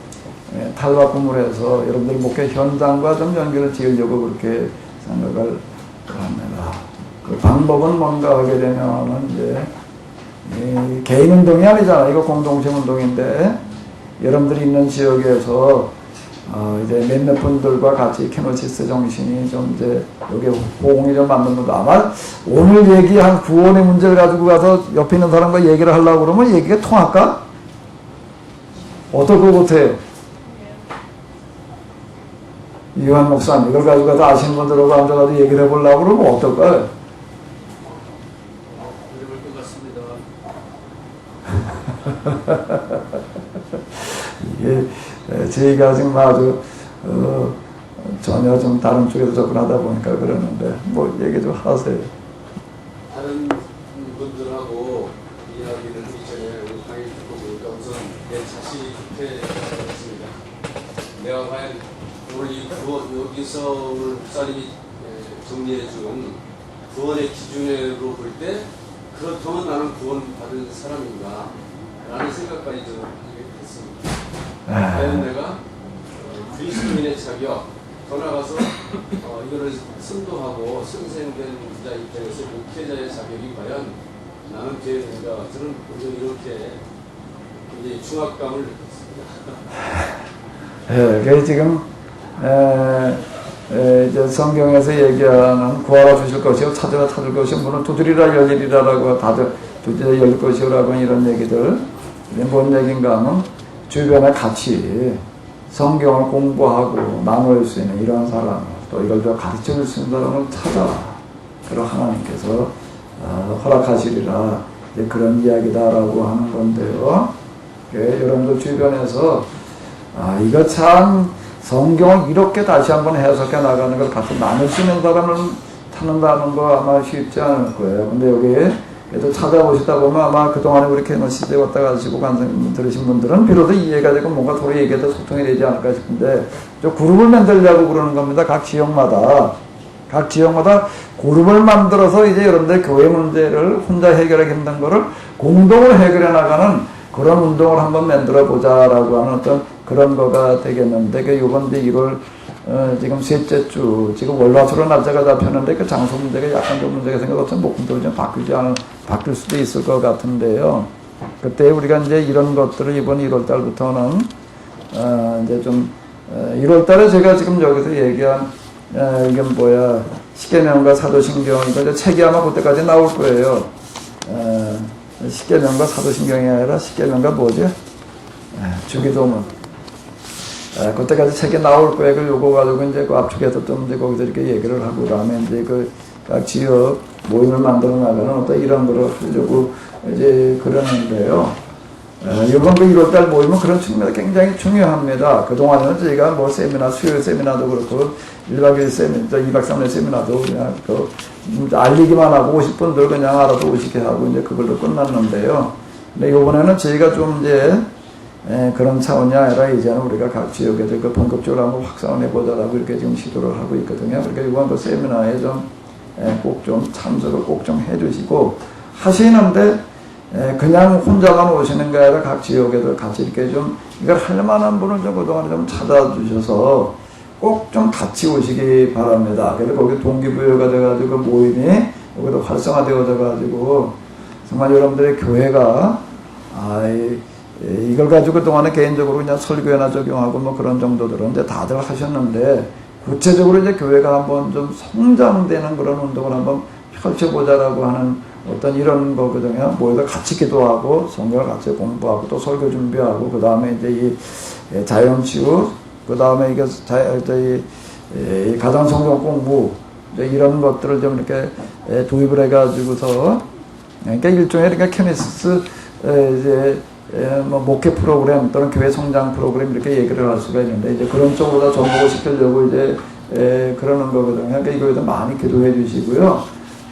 탈바꿈을 해서 여러분들 목회 현장과 좀 연결을 지으려고 그렇게 생각을 합니다. 그 방법은 뭔가 하게 되면은 이제 개인 운동이 아니잖아. 이거 공동체 운동인데, 여러분들이 있는 지역에서 이제 몇몇 분들과 같이 캐노시스 정신이 좀 이제 여기 호응이 좀 맞는 분도, 아마 오늘 얘기한 구원의 문제를 가지고 가서 옆에 있는 사람과 얘기를 하려고 그러면 얘기가 통할까? 어떨 것 같아요? 이완 목사님, 이걸 가지고 가서 아시는 분들하고 앉아가지고 얘기를 해보려고 그러면 어떨까요? 이게 저희가 지금 아주 전혀 좀 다른 쪽에서 접근하다 보니까 그러는데 뭐 얘기 좀 하세요. 다른 분들하고 이야기를 하기 전에 오늘 강의 듣고 보니까 우선 내 자식한테 생각했습니다. 내가 과연 오늘 이 구원, 여기서 오늘 목사님이 정리해 준 구원의 기준으로 볼 때 그렇다면 나는 구원받은 사람인가 라는 생각까지 좀 하게 됐습니다. 과연 내가 그리스도인의 자격, 더 나가서 이거를 선도하고 선생된 자 입장에서 목회자의 자격이 과연 나는 되는가, 저는 이렇게 이제 중압감을 느꼈습니다. 그게 지금 이제 성경에서 얘기하는 구하라 주실 것이요 찾으라 찾을 것이요 문을 두드리라 열리리라라고 다들 두드리라 열릴 것이요라고 이런 얘기들. 뭔 얘기인가 하면 주변에 같이 성경을 공부하고 나눌 수 있는 이런 사람, 또 이걸 더 가르쳐 줄 수 있는 사람을 찾아라. 그러 하나님께서 허락하시리라. 이제 그런 이야기다라고 하는 건데요. 여러분들 주변에서 이거 참 성경을 이렇게 다시 한번 해석해 나가는 걸 같이 나눌 수 있는 사람을 찾는다는 거 아마 쉽지 않을 거예요. 근데 여기 그래도 찾아보시다 보면 아마 그동안에 우리 캐논 시대에 왔다 가시고 들으신 분들은 비로소 이해가 되고 뭔가 서로 얘기해도 소통이 되지 않을까 싶은데, 저 그룹을 만들려고 그러는 겁니다. 각 지역마다 그룹을 만들어서 이제 여러분들 교회 문제를 혼자 해결하기 힘든 거를 공동으로 해결해 나가는 그런 운동을 한번 만들어 보자라고 하는 어떤 그런 거가 되겠는데, 그 요번 이제 1월 지금 셋째 주, 지금 월화수로 날짜가 잡혔는데 그 장소 문제가 약간 좀 문제가 생겨서 목금토로 좀 바뀔 수도 있을 것 같은데요. 그때 우리가 이제 이런 것들을 이번 1월 달부터는 이제 좀 1월 달에 제가 지금 여기서 얘기한 이건 뭐야, 십계명과 사도신경, 이거 책이 아마 그때까지 나올 거예요. 십계명과 사도신경이 아니라 십계명과 뭐죠? 주기도문. 그때까지 책이 나올 거예요. 그 요거 가지고 이제 그 압축해서 좀 이제 거기서 이렇게 얘기를 하고, 그다음에 이제 그 각 지역 모임을 만들어 나가는 어떤 이런 거를 하려고 이제 그러는데요. 이번 그 1월달 모임은 그런 측면에서 굉장히 중요합니다. 그동안에는 저희가 뭐 세미나, 수요일 세미나도 그렇고, 1박 2일 세미나, 2박 3일 세미나도 그냥 알리기만 하고 오실 분들 그냥 알아서 오시게 하고 이제 그걸로 끝났는데요. 근데 이번에는 저희가 좀 이제 그런 차원이 아니라 이제는 우리가 각 지역에서 그 본격적으로 한번 확산을 해보자라고 이렇게 지금 시도를 하고 있거든요. 그러니까 이번 그 세미나에 좀 꼭 좀 참석을 꼭 좀 해주시고 하시는데, 그냥 혼자만 오시는 게 아니라 각 지역에도 같이 이렇게 좀 이걸 할 만한 분을 좀 그동안에 좀 찾아주셔서 꼭 좀 같이 오시기 바랍니다. 그래서 거기 동기부여가 돼가지고 모임이 여기도 활성화되어져가지고 정말 여러분들의 교회가 이걸 가지고 그동안에 개인적으로 그냥 설교나 적용하고 뭐 그런 정도들은 이제 다들 하셨는데, 구체적으로 이제 교회가 한번 좀 성장되는 그런 운동을 한번 펼쳐보자라고 하는 어떤 이런 거거든요. 모여서 같이 기도하고, 성경을 같이 공부하고, 또 설교 준비하고, 그 다음에 이제 이 자연치유, 그 다음에 이게 이 가정성경 공부, 이런 것들을 좀 이렇게 도입을 해가지고서, 그러니까 일종의 그러니까 케네시스 이제 뭐 목회 프로그램 또는 교회 성장 프로그램 이렇게 얘기를 할 수가 있는데, 이제 그런 쪽으로 다 접목을 시키려고 이제 그러는 거거든요. 그러니까 이거에도 많이 기도해 주시고요.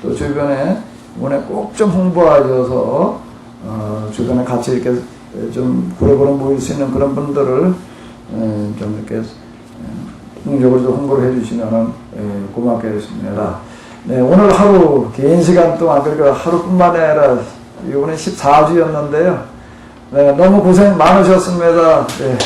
또 주변에 이번에 꼭 좀 홍보하셔서 주변에 같이 이렇게 좀 고래고래 모일 수 있는 그런 분들을 좀 이렇게 적극적으로 좀 홍보를 해주시면 고맙겠습니다. 네, 오늘 하루 긴 시간 동안, 그러니까 하루뿐만 아니라 이번에 14주였는데요. 네, 너무 고생 많으셨습니다. 네.